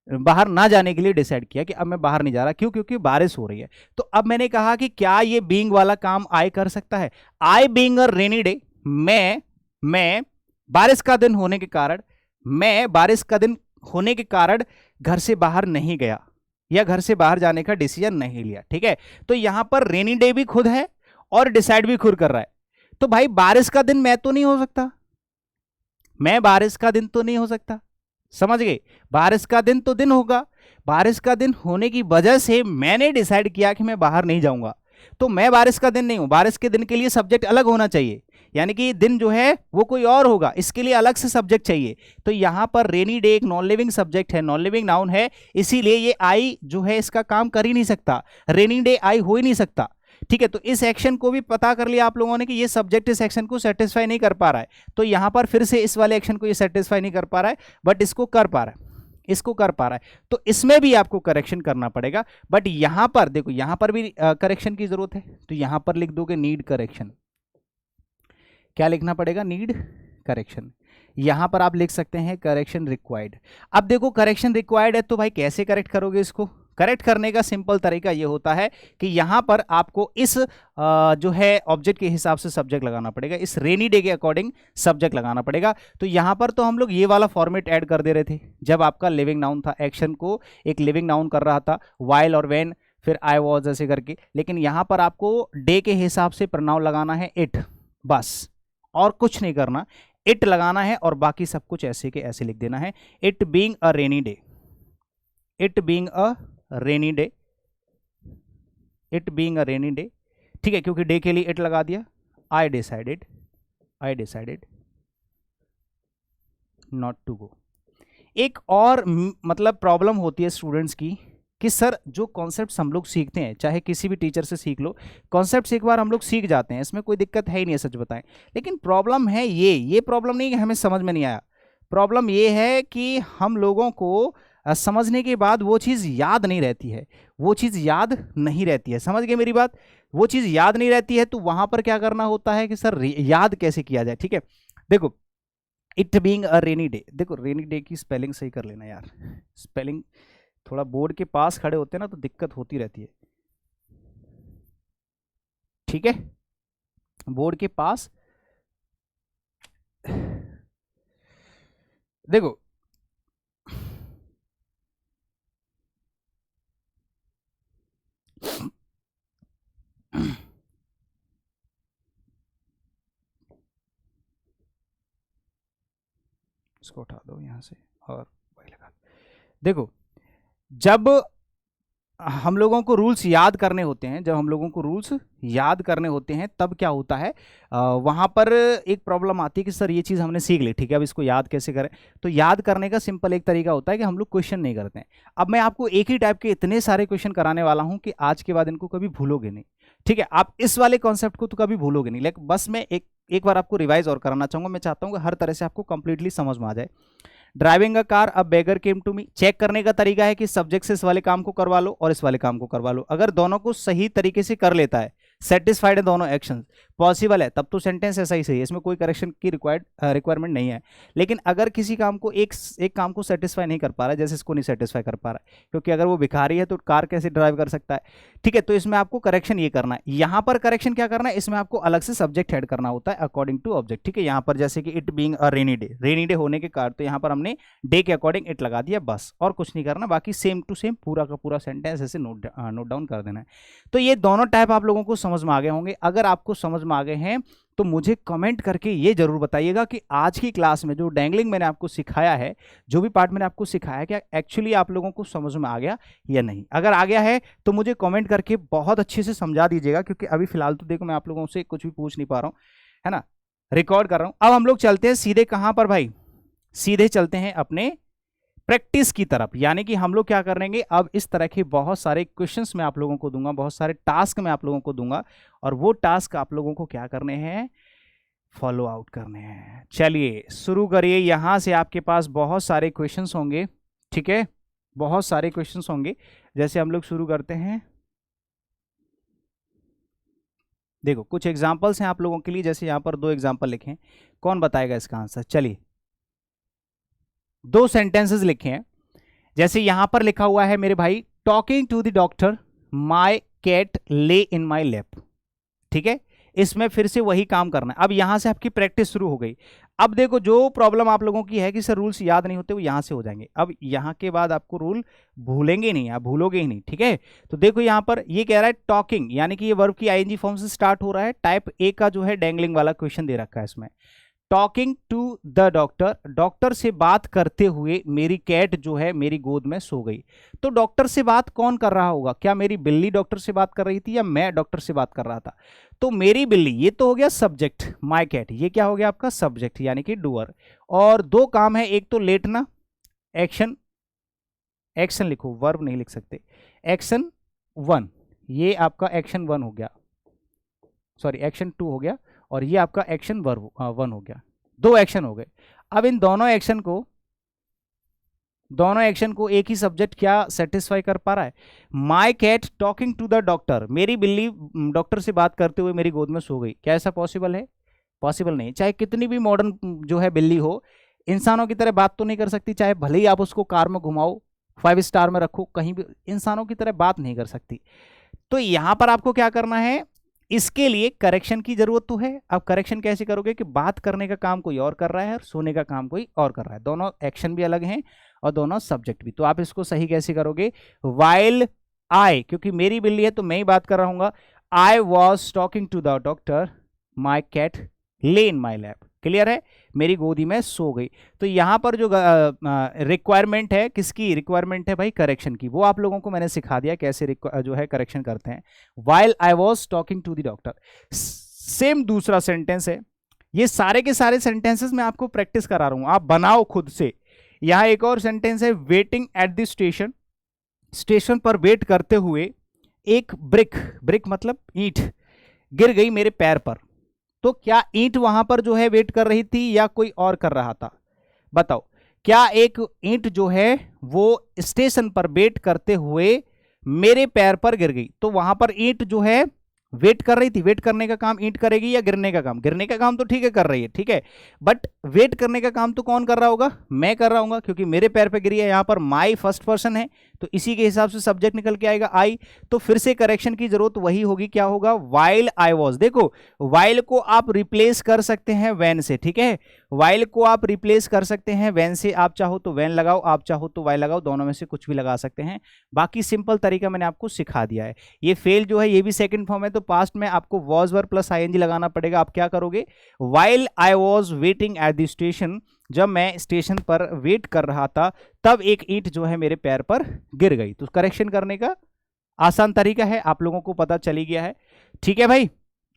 [SPEAKER 1] बाहर ना जाने के लिए डिसाइड किया कि अब मैं बाहर नहीं जा रहा, क्यों, क्योंकि बारिश हो रही है। तो अब मैंने कहा कि क्या ये बीइंग वाला काम आई कर सकता है, I being a rainy day, मैं बारिश का दिन होने के कारण, मैं बारिश का दिन होने के कारण घर से बाहर नहीं गया या घर से बाहर जाने का डिसीजन नहीं लिया, ठीक है। तो यहां पर रेनी डे भी खुद है और डिसाइड भी खुद कर रहा है, तो भाई बारिश का दिन मैं तो नहीं हो सकता, मैं बारिश का दिन तो नहीं हो सकता, समझ गए, बारिश का दिन तो दिन होगा, बारिश का दिन होने की वजह से मैंने डिसाइड किया कि मैं बाहर नहीं जाऊंगा, तो मैं बारिश का दिन नहीं हूं, बारिश के दिन के लिए सब्जेक्ट अलग होना चाहिए, यानी कि दिन जो है वो कोई और होगा, इसके लिए अलग से सब्जेक्ट चाहिए। तो यहां पर रेनी डे एक नॉन लिविंग सब्जेक्ट है, नॉन लिविंग नाउन है, इसीलिए ये आई जो है इसका काम कर ही नहीं सकता, रेनी डे आई हो ही नहीं सकता। ठीक है, तो इस एक्शन को भी पता कर लिया आप लोगों ने कि ये सब्जेक्ट इस एक्शन को सेटिस्फाई नहीं कर पा रहा है, तो यहां पर फिर से इस वाले एक्शन को ये सेटिस्फाई नहीं कर पा रहा है, बट इसको कर पा रहा है, इसको कर पा रहा है, तो इसमें भी आपको करेक्शन करना पड़ेगा। बट यहां पर देखो, यहां पर भी करेक्शन की जरूरत है, तो यहां पर लिख दोगे नीड करेक्शन। क्या लिखना पड़ेगा? Need correction. यहां पर आप लिख सकते हैं करेक्शन रिक्वायर्ड। अब देखो करेक्शन रिक्वायर्ड है तो भाई कैसे करेक्ट करोगे इसको? करेक्ट करने का सिंपल तरीका ये होता है कि यहां पर आपको इस जो है ऑब्जेक्ट के हिसाब से सब्जेक्ट लगाना पड़ेगा, इस रेनी डे के अकॉर्डिंग सब्जेक्ट लगाना पड़ेगा। तो यहां पर तो हम लोग ये वाला फॉर्मेट ऐड कर दे रहे थे जब आपका लिविंग नाउन था, एक्शन को एक लिविंग नाउन कर रहा था, वाइल और व्हेन, फिर आई वॉज ऐसे करके। लेकिन यहां पर आपको डे के हिसाब से प्रनाउन लगाना है इट, बस और कुछ नहीं करना, इट लगाना है और बाकी सब कुछ ऐसे के ऐसे लिख देना है। It being a rainy day, it being a rainy day, it being a rainy day. ठीक है, क्योंकि डे के लिए इट लगा दिया। I decided not to go. एक और मतलब प्रॉब्लम होती है स्टूडेंट्स की कि सर जो कॉन्सेप्ट्स हम लोग सीखते हैं, चाहे किसी भी टीचर से सीख लो, कॉन्सेप्ट्स एक बार हम लोग सीख जाते हैं, इसमें कोई दिक्कत है ही नहीं है, सच बताएं। लेकिन प्रॉब्लम है ये प्रॉब्लम नहीं कि हमें समझ में नहीं आया, प्रॉब्लम ये है कि हम लोगों को समझने के बाद वो चीज़ याद नहीं रहती है, वो चीज़ याद नहीं रहती है। समझ गए मेरी बात? वो चीज़ याद नहीं रहती है, तो वहां पर क्या करना होता है कि सर याद कैसे किया जाए। ठीक है, देखो it being a rainy day, देखो रेनी डे की स्पेलिंग सही कर लेना यार, स्पेलिंग थोड़ा बोर्ड के पास खड़े होते हैं ना तो दिक्कत होती रहती है। ठीक है, बोर्ड के पास देखो इसको उठा दो यहां से और वही लगा। देखो जब हम लोगों को रूल्स याद करने होते हैं, जब हम लोगों को रूल्स याद करने होते हैं तब क्या होता है, वहाँ पर एक प्रॉब्लम आती है कि सर ये चीज़ हमने सीख ली, ठीक है, अब इसको याद कैसे करें? तो याद करने का सिंपल एक तरीका होता है कि हम लोग क्वेश्चन नहीं करते हैं। अब मैं आपको एक ही टाइप के इतने सारे क्वेश्चन कराने वाला हूँ कि आज के बाद इनको कभी भूलोगे नहीं। ठीक है, आप इस वाले कॉन्सेप्ट को तो कभी भूलोगे नहीं, लेकिन बस मैं एक बार आपको रिवाइज और कराना चाहूँगा। मैं चाहता हूँ कि हर तरह से आपको कंप्लीटली समझ में आ जाए। Driving a car, a beggar came to me. Check करने का तरीका है कि सब्जेक्ट से इस वाले काम को करवा लो और इस वाले काम को करवा लो। अगर दोनों को सही तरीके से कर लेता है, सेटिस्फाइड है दोनों एक्शन, पॉसिबल है, तब तो सेंटेंस ऐसा ही सही है, इसमें कोई करेक्शन की रिक्वायरमेंट नहीं है। लेकिन अगर किसी काम को एक काम को सेटिस्फाई नहीं कर पा रहा है, जैसे इसको नहीं सेटिस्फाई कर पा रहा है, क्योंकि अगर वो भिखारी है तो कार कैसे ड्राइव कर सकता है? ठीक है, तो इसमें आपको करेक्शन ये करना है। यहाँ पर करेक्शन क्या करना है, इसमें आपको अलग से सब्जेक्ट ऐड करना होता है अकॉर्डिंग टू ऑब्जेक्ट। ठीक है, यहाँ पर जैसे कि it being a rainy day, rainy day होने के कारण तो यहाँ पर हमने डे के अकॉर्डिंग इट लगा दिया, बस और कुछ नहीं करना। बाकी सेम टू सेम पूरा का पूरा सेंटेंस ऐसे नोट डाउन कर देना है। तो ये दोनों टाइप आप लोगों को समझ में आ गए होंगे। अगर आपको समझ में आ गए हैं तो मुझे कमेंट करके ये जरूर बताइएगा कि आज की क्लास में जो डैंगलिंग मैंने आपको सिखाया है, जो भी पार्ट मैंने आपको सिखाया, क्या एक्चुअली आप लोगों को समझ में आ गया या नहीं। अगर आ गया है तो मुझे कमेंट करके बहुत अच्छे से समझा दीजिएगा, क्योंकि अभी फिलहाल तो देखो मैं आप लोगों से कुछ भी पूछ नहीं पा रहा हूँ, है ना, रिकॉर्ड कर रहा हूँ। अब हम लोग चलते हैं सीधे कहाँ पर भाई, सीधे चलते हैं अपने प्रैक्टिस की तरफ। यानी कि हम लोग क्या करेंगे, अब इस तरह के बहुत सारे क्वेश्चंस मैं आप लोगों को दूंगा, बहुत सारे टास्क मैं आप लोगों को दूंगा, और वो टास्क आप लोगों को क्या करने हैं, फॉलो आउट करने हैं। चलिए शुरू करिए। यहां से आपके पास बहुत सारे क्वेश्चंस होंगे, ठीक है, बहुत सारे क्वेश्चंस होंगे। जैसे हम लोग शुरू करते हैं, देखो कुछ एग्जांपल्स हैं आप लोगों के लिए, जैसे यहां पर 2 एग्जांपल लिखे हैं, कौन बताएगा इसका आंसर? चलिए 2 सेंटेंसेस लिखे हैं। जैसे यहां पर लिखा हुआ है मेरे भाई, talking to the doctor, my cat lay in my lap. ठीक है, इसमें फिर से वही काम करना है। अब यहां से आपकी प्रैक्टिस शुरू हो गई। अब देखो जो प्रॉब्लम आप लोगों की है कि सर रूल्स याद नहीं होते, वो यहां से हो जाएंगे। अब यहां के बाद आपको रूल भूलेंगे नहीं, आप भूलोगे ही नहीं। ठीक है, तो देखो यहां पर ये कह रहा है टॉकिंग, यानी कि ये वर्ब की आईएनजी फॉर्म से स्टार्ट हो रहा है। टाइप ए का जो है डैंगलिंग वाला क्वेश्चन दे रखा है इसमें। Talking to the doctor, doctor से बात करते हुए मेरी कैट जो है मेरी गोद में सो गई। तो डॉक्टर से बात कौन कर रहा होगा? क्या मेरी बिल्ली डॉक्टर से बात कर रही थी या मैं डॉक्टर से बात कर रहा था? तो मेरी बिल्ली, ये तो हो गया सब्जेक्ट, माय कैट, ये क्या हो गया आपका सब्जेक्ट यानी कि डूअर। और दो काम है, एक तो लेटना, एक्शन, एक्शन लिखो, वर्ब नहीं लिख सकते, एक्शन 1, ये आपका एक्शन 1 हो गया, सॉरी एक्शन 2 हो गया, और ये आपका एक्शन वर्ब 1 हो गया, दो एक्शन हो गए। अब इन दोनों एक्शन को एक ही सब्जेक्ट क्या सेटिस्फाई कर पा रहा है? My cat talking to the doctor, मेरी बिल्ली डॉक्टर से बात करते हुए मेरी गोद में सो गई। क्या ऐसा पॉसिबल है? पॉसिबल नहीं। चाहे कितनी भी मॉडर्न जो है बिल्ली हो, इंसानों की तरह बात तो नहीं कर सकती, चाहे भले ही आप उसको कार में घुमाओ, 5 स्टार में रखो, कहीं भी इंसानों की तरह बात नहीं कर सकती। तो यहां पर आपको क्या करना है, इसके लिए करेक्शन की जरूरत तो है। अब करेक्शन कैसे करोगे कि बात करने का काम कोई और कर रहा है और सोने का काम कोई और कर रहा है, दोनों एक्शन भी अलग हैं और दोनों सब्जेक्ट भी। तो आप इसको सही कैसे करोगे? वाइल आई, क्योंकि मेरी बिल्ली है तो मैं ही बात कर रहा हूँ, I was talking to the doctor, my cat lay in my lap. Clear है? मेरी गोदी में सो गई। तो यहां पर जो रिक्वायरमेंट है, किसकी रिक्वायरमेंट है भाई? करेक्शन की। वो आप लोगों को मैंने सिखा दिया कैसे जो है करेक्शन करते हैं। While I was talking to the doctor. Same दूसरा सेंटेंस है, ये सारे के सारे सेंटेंसेस मैं आपको प्रैक्टिस करा रहा हूं, आप बनाओ खुद से। यहां एक और सेंटेंस है, waiting at the station, station पर वेट करते हुए एक ब्रिक, ब्रिक मतलब ईंट, गिर गई मेरे पैर पर। तो क्या ईंट वहां पर जो है वेट कर रही थी या कोई और कर रहा था? बताओ, क्या एक ईंट जो है वो स्टेशन पर वेट करते हुए मेरे पैर पर गिर गई? तो वहां पर ईंट जो है वेट कर रही थी, वेट करने का काम ईंट करेगी या गिरने का काम? गिरने का काम तो ठीक है कर रही है, ठीक है, बट वेट करने का काम तो कौन कर रहा होगा? मैं कर रहा हूंगा, क्योंकि मेरे पैर पे गिरी है। यहां पर माई फर्स्ट पर्सन है तो इसी के हिसाब से सब्जेक्ट निकल के आएगा आई। तो फिर से करेक्शन की जरूरत वही होगी, क्या होगा? While I was. देखो, वाइल को आप रिप्लेस कर सकते हैं वैन से, ठीक है, वाइल को आप रिप्लेस कर सकते हैं वैन से। आप चाहो तो वैन लगाओ, आप चाहो तो वाइल लगाओ, दोनों में से कुछ भी लगा सकते हैं। बाकी सिंपल तरीका मैंने आपको सिखा दिया है। ये फेल जो है ये भी सेकंड फॉर्म है, तो पास्ट में आपको वॉज वर प्लस आईएनजी लगाना पड़ेगा। आप क्या करोगे? While I was waiting at the station, जब मैं स्टेशन पर वेट कर रहा था तब एक ईंट जो है मेरे पैर पर गिर गई। तो करेक्शन करने का आसान तरीका है, आप लोगों को पता चली गया है, ठीक है भाई।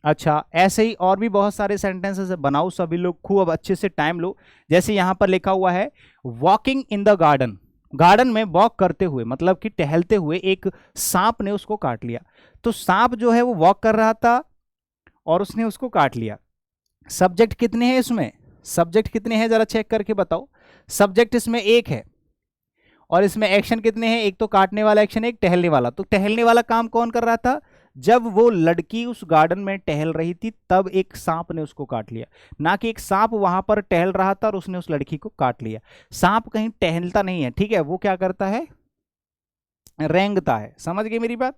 [SPEAKER 1] अच्छा, ऐसे ही और भी बहुत सारे सेंटेंसेस बनाओ, सभी लोग खूब अच्छे से टाइम लो। जैसे यहां पर लिखा हुआ है, walking in the garden, garden में वॉक करते हुए मतलब कि टहलते हुए एक सांप ने उसको काट लिया। तो सांप जो है वो वॉक कर रहा था और उसने उसको काट लिया। सब्जेक्ट कितने हैं इसमें? सब्जेक्ट कितने हैं जरा चेक करके बताओ। सब्जेक्ट इसमें एक है और इसमें एक्शन कितने हैं? एक तो काटने वाला एक्शन, एक टहलने वाला। तो टहलने वाला काम कौन कर रहा था? जब वो लड़की उस गार्डन में टहल रही थी तब एक सांप ने उसको काट लिया, ना कि एक सांप वहां पर टहल रहा था और उसने उस लड़की को काट लिया। सांप कहीं टहलता नहीं है, ठीक है, वो क्या करता है? रेंगता है। समझ गए मेरी बात?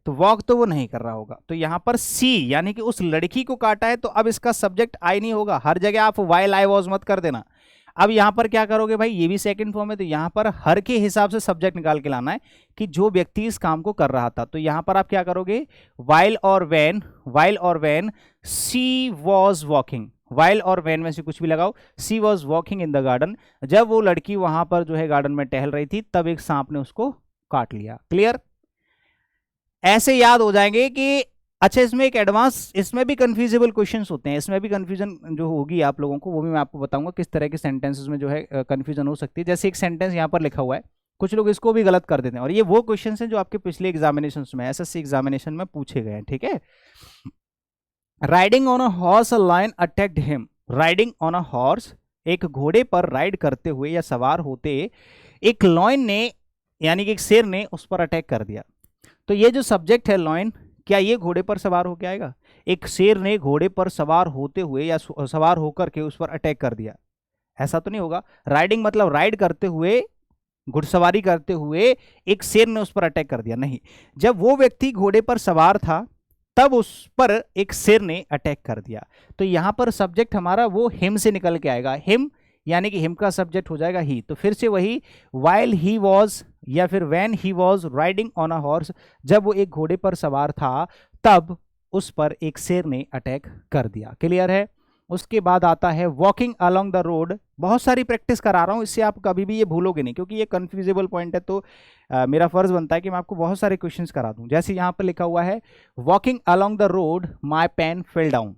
[SPEAKER 1] तो वॉक तो वो नहीं कर रहा होगा। तो यहां पर सी यानी कि उस लड़की को काटा है, तो अब इसका सब्जेक्ट आई नहीं होगा। हर जगह आप वाइल आई वॉज मत कर देना। अब यहां पर क्या करोगे भाई? ये भी सेकंड फॉर्म है, तो यहां पर हर के हिसाब से सब्जेक्ट निकाल के लाना है कि जो व्यक्ति इस काम को कर रहा था। तो यहां पर आप क्या करोगे? वाइल और when she was walking, while और वैन में से कुछ भी लगाओ। She was walking in the garden, जब वो लड़की वहां पर जो है गार्डन में टहल रही थी तब एक सांप ने उसको काट लिया। क्लियर? ऐसे याद हो जाएंगे कि अच्छा, इसमें एक एडवांस, इसमें भी कंफ्यूजेबल क्वेश्चंस होते हैं, इसमें भी कंफ्यूजन जो होगी आप लोगों को वो भी मैं आपको बताऊंगा किस तरह के सेंटेंसेस में जो है कंफ्यूजन हो सकती है। जैसे एक सेंटेंस यहाँ पर लिखा हुआ है, कुछ लोग इसको भी गलत कर देते हैं, और ये वो क्वेश्चन हैं जो आपके पिछले एग्जामिनेशन में, एसएससी एग्जामिनेशन में पूछे गए हैं, ठीक है। Riding on a horse a lion attacked him, riding on a horse, एक घोड़े पर राइड करते हुए या सवार होते एक लॉयन ने यानी कि एक शेर ने उस पर अटैक कर दिया। तो ये जो सब्जेक्ट है लॉयन, क्या ये घोड़े पर सवार होकर आएगा? एक शेर ने घोड़े पर सवार होते हुए या सवार होकर के उस पर अटैक कर दिया, ऐसा तो नहीं होगा। राइडिंग मतलब राइड करते हुए, घुड़सवारी करते हुए एक शेर ने उस पर अटैक कर दिया, नहीं। जब वो व्यक्ति घोड़े पर सवार था तब उस पर एक शेर ने अटैक कर दिया। तो यहां पर सब्जेक्ट हमारा वो हिम से निकल के आएगा, हिम यानी कि हिम का सब्जेक्ट हो जाएगा ही। तो फिर से वही, वाइल ही वॉज या फिर when he was riding on a horse, जब वो एक घोड़े पर सवार था तब उस पर एक शेर ने अटैक कर दिया। क्लियर है? उसके बाद आता है वॉकिंग अलोंग द रोड। बहुत सारी प्रैक्टिस करा रहा हूँ, इससे आप कभी भी ये भूलोगे नहीं, क्योंकि ये कन्फ्यूजेबल पॉइंट है। तो मेरा फर्ज बनता है कि मैं आपको बहुत सारे क्वेश्चंस करा दूं। जैसे यहाँ पर लिखा हुआ है walking along the road my pen fell down,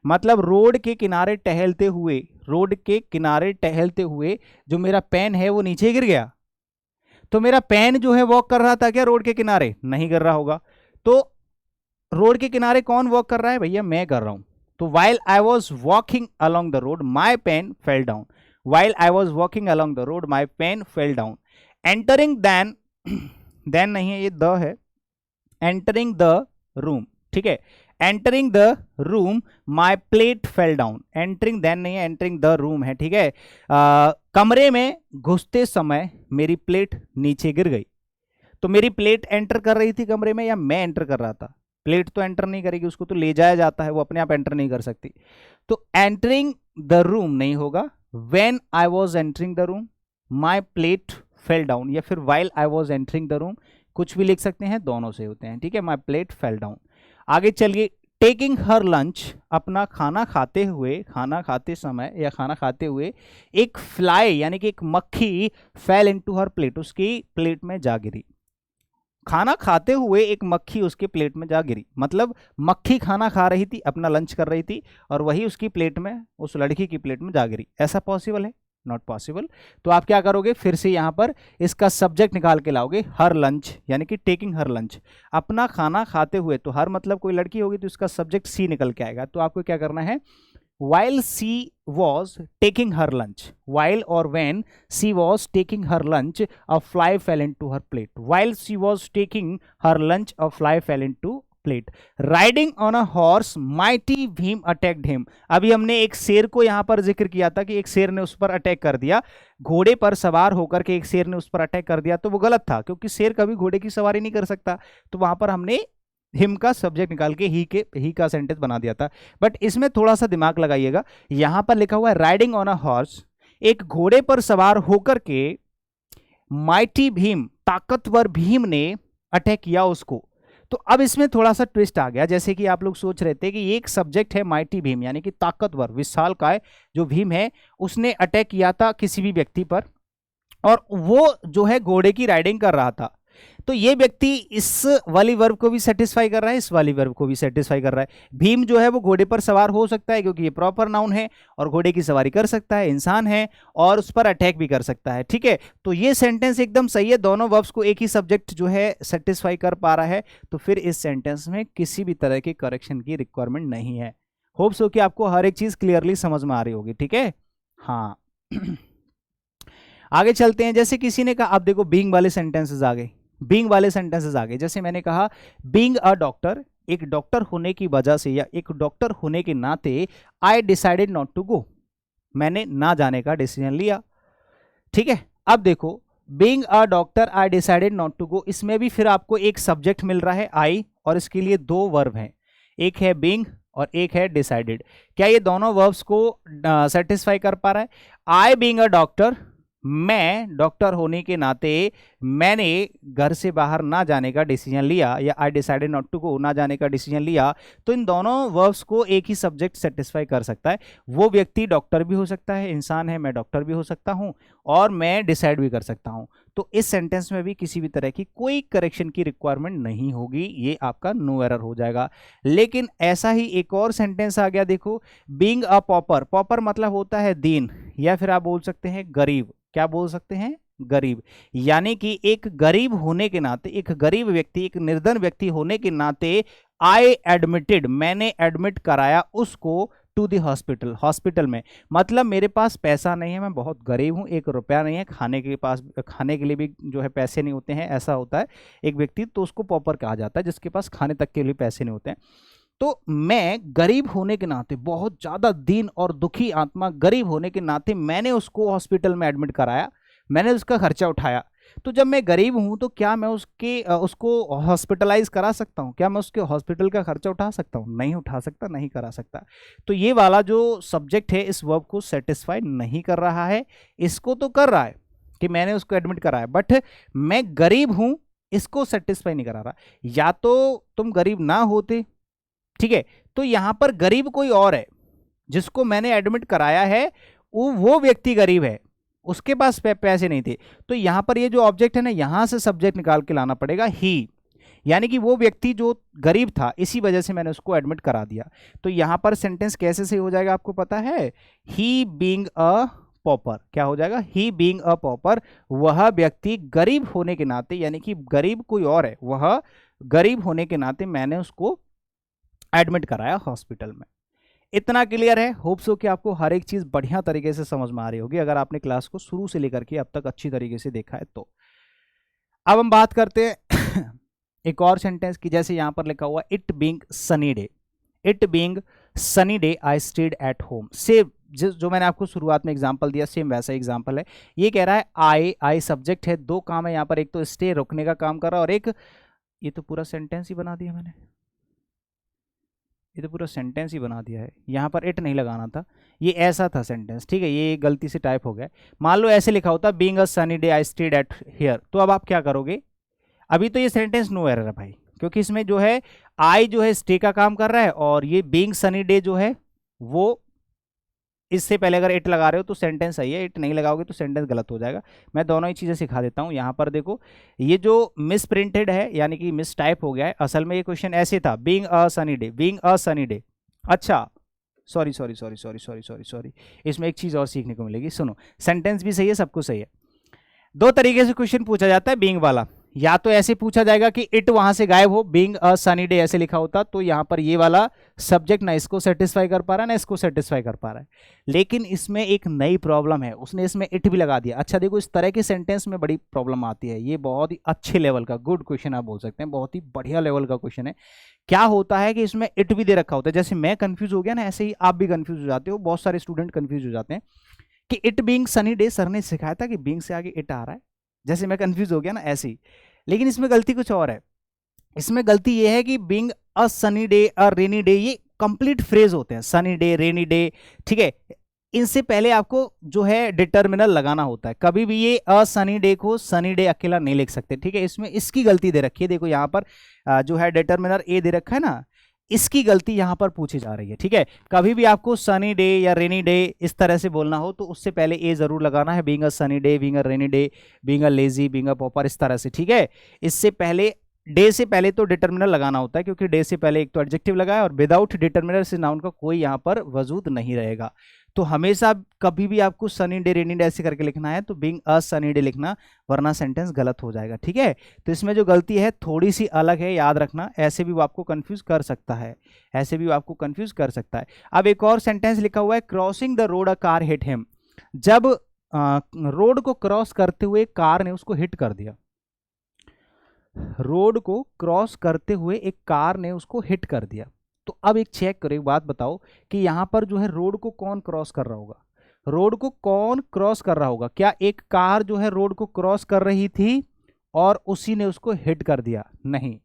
[SPEAKER 1] मतलब रोड के किनारे टहलते हुए, रोड के किनारे टहलते हुए जो मेरा पेन है वो नीचे गिर गया। तो मेरा पेन जो है वॉक कर रहा था क्या रोड के किनारे? नहीं कर रहा होगा। तो रोड के किनारे कौन वॉक कर रहा है? भैया मैं कर रहा हूं। तो while I was walking along the road my pen fell down, while I was walking along the road my pen fell down. Entering then, then नहीं है, ये द है, एंटरिंग द रूम, ठीक है, entering the room my plate fell down, entering then नहीं है, entering the room है, ठीक है। कमरे में घुसते समय मेरी प्लेट नीचे गिर गई। तो मेरी प्लेट एंटर कर रही थी कमरे में या मैं एंटर कर रहा था? प्लेट तो एंटर नहीं करेगी, उसको तो ले जाया जाता है, वो अपने आप एंटर नहीं कर सकती। तो एंटरिंग द रूम नहीं होगा, when I was entering the room my plate fell down, या फिर while I was entering the room, कुछ भी लिख सकते हैं, दोनों से होते हैं, ठीक है। माई प्लेट फेल डाउन। आगे चलिए, टेकिंग हर लंच, अपना खाना खाते हुए, खाना खाते समय या खाना खाते हुए एक फ्लाई यानी कि एक मक्खी फेल इनटू हर प्लेट, उसकी प्लेट में जा गिरी। खाना खाते हुए एक मक्खी उसके प्लेट में जा गिरी, मतलब मक्खी खाना खा रही थी, अपना लंच कर रही थी, और वही उसकी प्लेट में, उस लड़की की प्लेट में जा गिरी। ऐसा पॉसिबल है? Not possible. तो आप क्या करोगे, फिर से यहां पर इसका सब्जेक्ट निकाल के लाओगे, हर लंच यानी कि टेकिंग हर लंच, अपना खाना खाते हुए, तो हर मतलब कोई लड़की होगी तो इसका सब्जेक्ट सी निकल के आएगा। तो आपको क्या करना है, while she was taking her lunch, while or when she was taking her lunch, a fly fell into her plate, while she was taking her lunch, a fly fell into plate, riding on a horse mighty Bhim attacked him। अभी हमने एक शेर को यहां पर जिक्र किया था कि एक शेर ने उस पर अटैक कर दिया, घोड़े पर सवार होकर के एक शेर ने उस पर अटैक कर दिया, तो वो गलत था, क्योंकि शेर कभी घोड़े की सवारी नहीं कर सकता। तो वहां पर हमने हिम का सब्जेक्ट निकाल के ही का सेंटेंस बना दिया था। बट इसमें थोड़ा सा दिमाग लगाइएगा, यहां पर लिखा हुआ है राइडिंग ऑन अ हॉर्स, एक घोड़े पर सवार होकर के माइटी भीम, ताकतवर भीम ने अटैक किया उसको। तो अब इसमें थोड़ा सा ट्विस्ट आ गया, जैसे कि आप लोग सोच रहे थे कि एक सब्जेक्ट है माइटी भीम यानी कि ताकतवर विशालकाय जो भीम है, उसने अटैक किया था किसी भी व्यक्ति पर, और वो जो है घोड़े की राइडिंग कर रहा था। तो ये व्यक्ति इस वाली वर्ब को भी सेटिस्फाई कर रहा है, इस वाली वर्ब को भी सेटिस्फाई कर रहा है। भीम जो है वो घोड़े पर सवार हो सकता है क्योंकि ये प्रॉपर नाउन है, और घोड़े की सवारी कर सकता है, इंसान है, और उस पर अटैक भी कर सकता है, ठीक है। तो ये सेंटेंस एकदम सही है, दोनों वर्ब्स को एक ही सब्जेक्ट जो है सेटिस्फाई कर पा रहा है। तो फिर इस सेंटेंस में किसी भी तरह के करेक्शन की रिक्वायरमेंट नहीं है। होप्स हो कि आपको हर एक चीज क्लियरली समझ में आ रही होगी, ठीक है। हाँ आगे चलते हैं। जैसे किसी ने कहा, अब देखो बीइंग वाले सेंटेंसेस आ गए, बीइंग वाले सेंटेंसेस आ गए। जैसे मैंने कहा बीइंग अ डॉक्टर, एक डॉक्टर होने की वजह से या एक डॉक्टर होने के नाते I decided not to go, मैंने ना जाने का डिसीजन लिया, ठीक है। अब देखो being a doctor I decided not to go, इसमें भी फिर आपको एक सब्जेक्ट मिल रहा है आई, और इसके लिए दो वर्ब हैं, एक है बीइंग और एक है डिसाइडेड। क्या ये दोनों वर्ब्स को सेटिस्फाई कर पा रहा है? आई बीइंग अ डॉक्टर, मैं डॉक्टर होने के नाते मैंने घर से बाहर ना जाने का डिसीजन लिया, या I decided not to go, ना जाने का डिसीजन लिया। तो इन दोनों वर्ब्स को एक ही सब्जेक्ट सेटिस्फाई कर सकता है। वो व्यक्ति डॉक्टर भी हो सकता है, इंसान है, मैं डॉक्टर भी हो सकता हूं, और मैं डिसाइड भी कर सकता हूं। तो इस सेंटेंस में भी किसी भी तरह की कोई करेक्शन की रिक्वायरमेंट नहीं होगी, ये आपका नो एरर हो जाएगा। लेकिन ऐसा ही एक और सेंटेंस आ गया, देखो बीइंग अ पॉपर, पॉपर मतलब होता है दीन, या फिर आप बोल सकते हैं गरीब। क्या बोल सकते हैं? गरीब। यानी कि एक गरीब होने के नाते, एक गरीब व्यक्ति, एक निर्धन व्यक्ति होने के नाते आई एडमिटेड, मैंने एडमिट कराया उसको टू द हॉस्पिटल, हॉस्पिटल में। मतलब मेरे पास पैसा नहीं है, मैं बहुत गरीब हूं, एक रुपया नहीं है, खाने के पास, खाने के लिए भी जो है पैसे नहीं होते हैं, ऐसा होता है एक व्यक्ति, तो उसको पॉपर कहा जाता है, जिसके पास खाने तक के लिए पैसे नहीं होते हैं। तो मैं गरीब होने के नाते, बहुत ज़्यादा दीन और दुखी आत्मा गरीब होने के नाते मैंने उसको हॉस्पिटल में एडमिट कराया, मैंने उसका खर्चा उठाया। तो जब मैं गरीब हूं तो क्या मैं उसको हॉस्पिटलाइज करा सकता हूं? क्या मैं उसके हॉस्पिटल का खर्चा उठा सकता हूं? नहीं उठा सकता, नहीं करा सकता। तो ये वाला जो सब्जेक्ट है इस वर्ब को सेटिस्फाई नहीं कर रहा है। इसको तो कर रहा है कि मैंने उसको एडमिट कराया, बट मैं गरीब हूं इसको सेटिस्फाई नहीं करा रहा। या तो तुम गरीब ना होते, ठीक है, तो यहां पर गरीब कोई और है, जिसको मैंने एडमिट कराया है वो व्यक्ति गरीब है, उसके पास पैसे नहीं थे। तो यहां पर ये जो ऑब्जेक्ट है ना, यहां से सब्जेक्ट निकाल के लाना पड़ेगा ही, यानी कि वो व्यक्ति जो गरीब था, इसी वजह से मैंने उसको एडमिट करा दिया। तो यहां पर सेंटेंस कैसे सही हो जाएगा आपको पता है, ही बीइंग अ पॉपर, क्या हो जाएगा, ही बीइंग अ पॉपर, वह व्यक्ति गरीब होने के नाते, यानी कि गरीब कोई और है, वह गरीब होने के नाते मैंने उसको एडमिट कराया हॉस्पिटल में। इतना क्लियर है? होप सो कि आपको हर एक चीज बढ़िया तरीके से समझ में आ रही होगी, अगर आपने क्लास को शुरू से लेकर के अब तक अच्छी तरीके से देखा है तो। अब हम बात करते हैं एक और सेंटेंस की, जैसे यहां पर लिखा हुआ it being sunny day, it being sunny day I stayed at home. से जो मैंने आपको शुरुआत में एग्जांपल दिया, सेम वैसा एग्जांपल है। ये कह रहा है आई सब्जेक्ट है, दो काम है यहाँ पर, एक तो स्टे रुकने का काम कर रहा है, और एक, ये तो पूरा सेंटेंस ही बना दिया मैंने, ये तो पूरा सेंटेंस ही बना दिया है, यहाँ पर इट नहीं लगाना था, ये ऐसा था सेंटेंस, ठीक है, ये गलती से टाइप हो गया। मान लो ऐसे लिखा होता being a sunny day I stayed at here, तो अब आप क्या करोगे, अभी तो ये सेंटेंस नो एरर है भाई, क्योंकि इसमें जो है आई जो है स्टे का काम कर रहा है, और ये बीइंग सनी डे जो है वो, इससे पहले अगर इट लगा रहे हो तो सेंटेंस सही है, इट नहीं लगाओगे तो सेंटेंस गलत हो जाएगा। मैं दोनों ही चीज़ें सिखा देता हूँ। यहाँ पर देखो, ये जो मिस प्रिंटेड है यानी कि मिस टाइप हो गया है, असल में ये क्वेश्चन ऐसे था, being a sunny day, being a sunny day. अच्छा, sorry sorry sorry sorry sorry sorry sorry, इसमें एक चीज़ और सीखने को मिलेगी, सुनो, सेंटेंस भी सही है, सब कुछ सही है। दो तरीके से क्वेश्चन पूछा जाता है बीइंग वाला, या तो ऐसे पूछा जाएगा कि इट वहां से गायब हो, बीइंग अ सनी डे ऐसे लिखा होता, तो यहां पर ये वाला सब्जेक्ट ना इसको सेटिस्फाई कर पा रहा है ना इसको सेटिस्फाई कर पा रहा है। लेकिन इसमें एक नई प्रॉब्लम है, उसने इसमें इट भी लगा दिया। अच्छा देखो, इस तरह के सेंटेंस में बड़ी प्रॉब्लम आती है, ये बहुत ही अच्छे लेवल का गुड क्वेश्चन आप बोल सकते हैं, बहुत ही बढ़िया लेवल का क्वेश्चन है। क्या होता है कि इसमें इट भी दे रखा होता है, जैसे मैं कंफ्यूज हो गया ना, ऐसे ही आप भी कंफ्यूज हो जाते हो, बहुत सारे स्टूडेंट कंफ्यूज हो जाते हैं कि it being sunny day, sir ने सिखाया था कि बीइंग से आगे इट आ रहा है, जैसे मैं कंफ्यूज हो गया ना ऐसे ही। लेकिन इसमें गलती कुछ और है, इसमें गलती ये है कि being a sunny day, a rainy day, ये कंप्लीट फ्रेज होते हैं, सनी डे, रेनी डे, ठीक है। इनसे पहले आपको जो है डिटर्मिनल लगाना होता है, कभी भी ये अ सनी डे को सनी डे अकेला नहीं लिख सकते, ठीक है। इसमें इसकी गलती दे रखी है, देखो यहाँ पर जो है डिटर्मिनर ए दे रखा है ना, इसकी गलती यहां पर पूछी जा रही है, ठीक है। कभी भी आपको सनी डे या रेनी डे इस तरह से बोलना हो तो उससे पहले ए जरूर लगाना है, being a sunny day, being a rainy day, being a lazy, being a pauper, इस तरह से, ठीक है। इससे पहले डे से पहले तो डिटर्मिनर लगाना होता है, क्योंकि डे से पहले एक तो एडजेक्टिव लगा है, और विदाउट डिटर्मिनर से नाउन का कोई यहां पर वजूद नहीं रहेगा। तो हमेशा कभी भी आपको सनी डे, रेनी डे ऐसे करके लिखना है तो बीइंग अ सनी डे लिखना, वरना सेंटेंस गलत हो जाएगा, ठीक है। तो इसमें जो गलती है थोड़ी सी अलग है, याद रखना, ऐसे भी वो आपको कंफ्यूज कर सकता है, ऐसे भी वो आपको कंफ्यूज कर सकता है। अब एक और सेंटेंस लिखा हुआ है, crossing the road a car hit him, जब रोड को क्रॉस करते हुए कार ने उसको हिट कर दिया, रोड को क्रॉस करते हुए एक कार ने उसको हिट कर दिया। तो अब एक चेक करो, एक बात बताओ कि यहां पर जो है रोड को कौन क्रॉस कर रहा होगा, रोड को कौन क्रॉस कर रहा होगा, क्या एक कार जो है रोड को क्रॉस कर रही थी और उसी ने उसको हिट कर दिया? नहीं,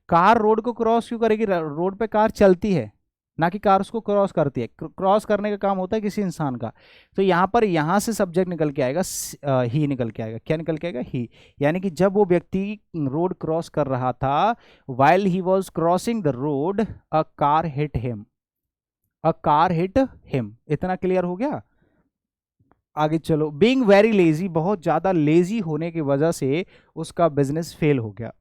[SPEAKER 1] कार रोड को क्रॉस क्यों करेगी, रोड पे कार चलती है, ना कि कार उसको क्रॉस करती है, क्रॉस करने का काम होता है किसी इंसान का। तो यहाँ पर यहाँ से सब्जेक्ट निकल के आएगा, ही निकल के आएगा, क्या निकल के आएगा, ही। यानी कि जब वो व्यक्ति रोड क्रॉस कर रहा था, while he was crossing the road, a car hit him, a car hit him. इतना क्लियर हो गया? आगे चलो, बीइंग वेरी लेजी, बहुत ज्यादा लेजी होने की वजह से उसका बिजनेस फेल हो गया,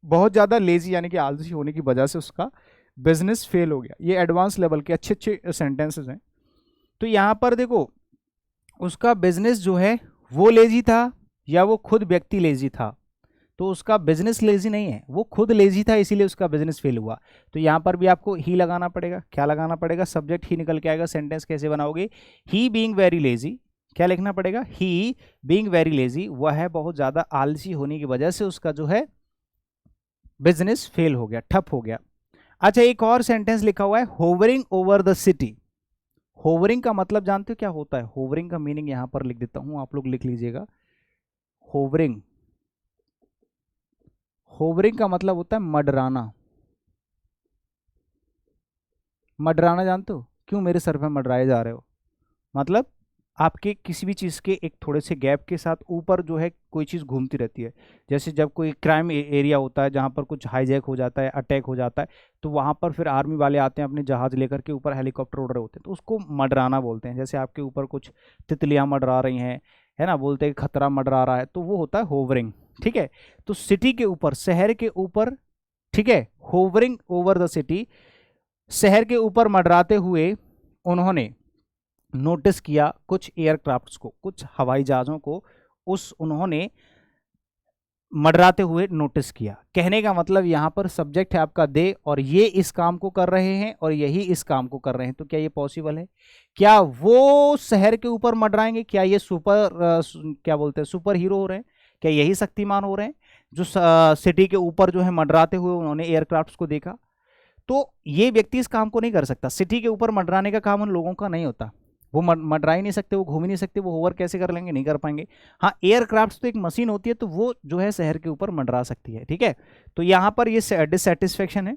[SPEAKER 1] बहुत ज्यादा लेजी यानी कि आलसी होने की वजह से उसका बिजनेस फेल हो गया। ये एडवांस लेवल के अच्छे अच्छे सेंटेंसेस हैं। तो यहां पर देखो, उसका बिजनेस जो है वो लेजी था या वो खुद व्यक्ति लेजी था, तो उसका बिजनेस लेजी नहीं है, वो खुद लेजी था, इसीलिए उसका बिजनेस फेल हुआ। तो यहां पर भी आपको ही लगाना पड़ेगा, क्या लगाना पड़ेगा, सब्जेक्ट ही निकल के आएगा। सेंटेंस कैसे बनाओगे, ही बीइंग वेरी लेजी, क्या लिखना पड़ेगा, ही बीइंग वेरी लेजी, वह है बहुत ज्यादा आलसी होने की वजह से उसका जो है बिजनेस फेल हो गया, ठप हो गया। अच्छा, एक और सेंटेंस लिखा हुआ है, hovering over the city. Hovering का मतलब जानते हो क्या होता है? होवरिंग का मीनिंग यहां पर लिख देता हूं, आप लोग लिख लीजिएगा। होवरिंग, होवरिंग का मतलब होता है मडराना। मडराना जानते हो? क्यों मेरे सर पे मडराए जा रहे हो? मतलब आपके किसी भी चीज़ के एक थोड़े से गैप के साथ ऊपर जो है कोई चीज़ घूमती रहती है। जैसे जब कोई क्राइम एरिया होता है जहाँ पर कुछ हाईजैक हो जाता है, अटैक हो जाता है, तो वहाँ पर फिर आर्मी वाले आते हैं अपने जहाज़ लेकर के, ऊपर हेलीकॉप्टर उड़ रहे होते हैं, तो उसको मंडराना बोलते हैं। जैसे आपके ऊपर कुछ तितलियाँ मंडरा रही हैं, है ना, बोलते हैं खतरा मंडरा रहा है, तो वो होता है होवरिंग। ठीक है, तो सिटी के ऊपर, शहर के ऊपर, ठीक है, होवरिंग ओवर द सिटी, शहर के ऊपर मंडराते हुए उन्होंने नोटिस किया कुछ एयरक्राफ्ट्स को, कुछ हवाई जहाज़ों को उन्होंने मंडराते हुए नोटिस किया। कहने का मतलब यहाँ पर सब्जेक्ट है आपका दे, और ये इस काम को कर रहे हैं और यही इस काम को कर रहे हैं। तो क्या ये पॉसिबल है? क्या वो शहर के ऊपर मंडराएंगे? क्या ये क्या बोलते हैं, सुपर हीरो हो रहे हैं? क्या यही शक्तिमान हो रहे हैं जो सिटी के ऊपर जो है मंडराते हुए उन्होंने एयरक्राफ्ट्स को देखा? तो ये व्यक्ति इस काम को नहीं कर सकता। सिटी के ऊपर मंडराने का काम उन लोगों का नहीं होता। वो मंडरा ही नहीं सकते, वो घूम ही नहीं सकते, वो होवर कैसे कर लेंगे? नहीं कर पाएंगे। हाँ, एयरक्राफ्ट तो एक मशीन होती है, तो वो जो है शहर के ऊपर मंडरा सकती है। ठीक है, तो यहाँ पर ये डिससेटिस्फेक्शन है।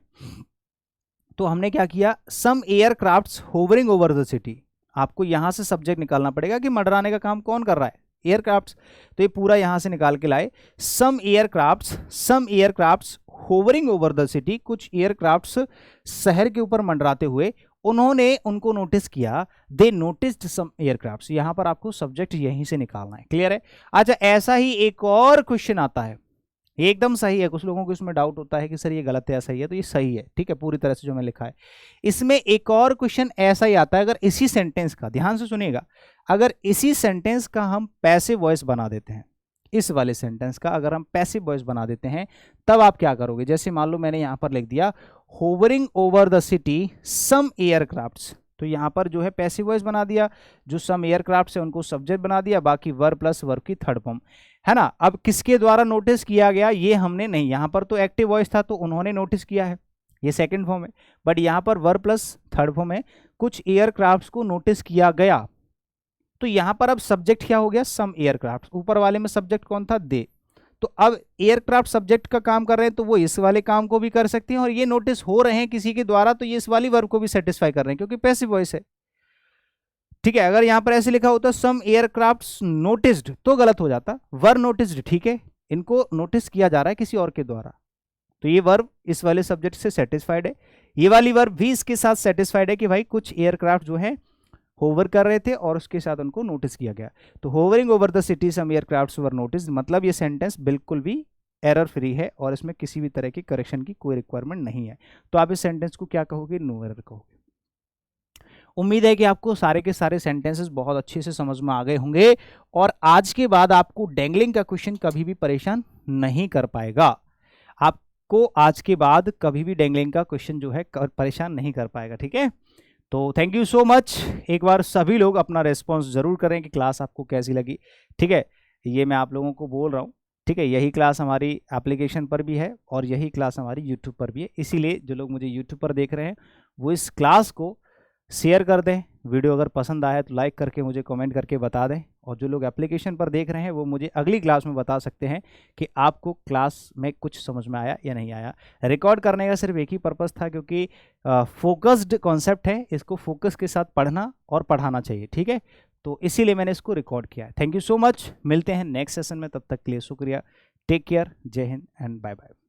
[SPEAKER 1] तो हमने क्या किया, some aircrafts hovering over the city. आपको यहाँ से सब्जेक्ट निकालना पड़ेगा कि मंडराने का काम कौन कर रहा है, एयरक्राफ्ट्स। तो ये पूरा यहाँ से निकाल के लाए, some aircrafts hovering over the city, कुछ एयरक्राफ्ट्स शहर के ऊपर मंडराते हुए उन्होंने उनको नोटिस किया, दे नोटिस्ड सम एयरक्राफ्ट्स। यहां पर आपको सब्जेक्ट यहीं से निकालना है। क्लियर है? अच्छा, ऐसा ही एक और क्वेश्चन आता है, ये एकदम सही है। कुछ लोगों को इसमें डाउट होता है कि सर ये गलत है या सही है, तो ये सही है। ठीक है, पूरी तरह से जो मैं लिखा है। इसमें एक और क्वेश्चन ऐसा ही आता है, अगर इसी सेंटेंस का, ध्यान से सुनिएगा, अगर इसी सेंटेंस का हम पैसिव वॉइस बना देते हैं, इस वाले सेंटेंस का अगर हम पैसिव वॉइस बना देते हैं, तब आप क्या करोगे? जैसे मान लो मैंने यहां पर लिख दिया hovering over the city some aircrafts, तो यहां पर जो है पैसिव वॉइस बना दिया, जो सम एयरक्राफ्ट्स है उनको सब्जेक्ट बना दिया, बाकी वर्ब प्लस वर्ब की थर्ड फॉर्म, है ना। अब किसके द्वारा नोटिस किया गया ये हमने नहीं, यहां पर तो एक्टिव वॉइस था तो उन्होंने नोटिस किया है, ये सेकंड फॉर्म है, बट यहां पर वर्ब प्लस थर्ड फॉर्म है, कुछ एयरक्राफ्ट्स को नोटिस किया गया। तो यहां पर अब सब्जेक्ट क्या हो गया? सम एयरक्राफ्ट। ऊपर वाले में सब्जेक्ट कौन था? दे। तो अब एयरक्राफ्ट सब्जेक्ट का काम कर रहे हैं, तो वो इस वाले काम को भी कर सकते हैं, और ये नोटिस हो रहे हैं किसी के द्वारा, तो ये इस वाली वर्ब को भी सेटिस्फाई कर रहे हैं, क्योंकि पैसिव वॉइस है। ठीक है, अगर यहां पर ऐसे लिखा होता सम एयरक्राफ्ट्स नोटिस्ड, तो गलत हो जाता, वर नोटिस्ड। ठीक है, इनको नोटिस किया जा रहा है किसी और के द्वारा, तो ये वर्ब इस वाले सब्जेक्ट से सेटिस्फाइड है, ये वाली वर्ब भी इसके साथ सेटिस्फाइड है कि भाई कुछ एयरक्राफ्ट जो है होवर कर रहे थे और उसके साथ उनको नोटिस किया गया। तो hovering over the city some aircrafts were notice, मतलब ये सेंटेंस बिल्कुल भी एरर फ्री है और इसमें किसी भी तरह की करेक्शन की कोई रिक्वायरमेंट नहीं है। तो आप इस सेंटेंस को क्या कहोगे? नो एरर कहोगे। उम्मीद है कि आपको सारे के सारे सेंटेंसेस बहुत अच्छे से समझ में आ गए होंगे, और आज के बाद आपको डैंगलिंग का क्वेश्चन कभी भी परेशान नहीं कर पाएगा। आपको आज के बाद कभी भी डैंगलिंग का क्वेश्चन जो है परेशान नहीं कर पाएगा। ठीक है, तो थैंक यू सो मच। एक बार सभी लोग अपना रेस्पॉन्स जरूर करें कि क्लास आपको कैसी लगी। ठीक है, ये मैं आप लोगों को बोल रहा हूँ। ठीक है, यही क्लास हमारी एप्लीकेशन पर भी है और यही क्लास हमारी यूट्यूब पर भी है, इसीलिए जो लोग मुझे यूट्यूब पर देख रहे हैं वो इस क्लास को शेयर कर दें। वीडियो अगर पसंद आया तो लाइक करके मुझे कमेंट करके बता दें, और जो लोग एप्लीकेशन पर देख रहे हैं वो मुझे अगली क्लास में बता सकते हैं कि आपको क्लास में कुछ समझ में आया या नहीं आया। रिकॉर्ड करने का सिर्फ एक ही पर्पस था, क्योंकि फोकस्ड कॉन्सेप्ट है, इसको फोकस के साथ पढ़ना और पढ़ाना चाहिए। ठीक है, तो इसीलिए मैंने इसको रिकॉर्ड किया है। थैंक यू सो मच, मिलते हैं नेक्स्ट सेशन में, तब तक के लिए शुक्रिया। टेक केयर, जय हिंद एंड बाय बाय।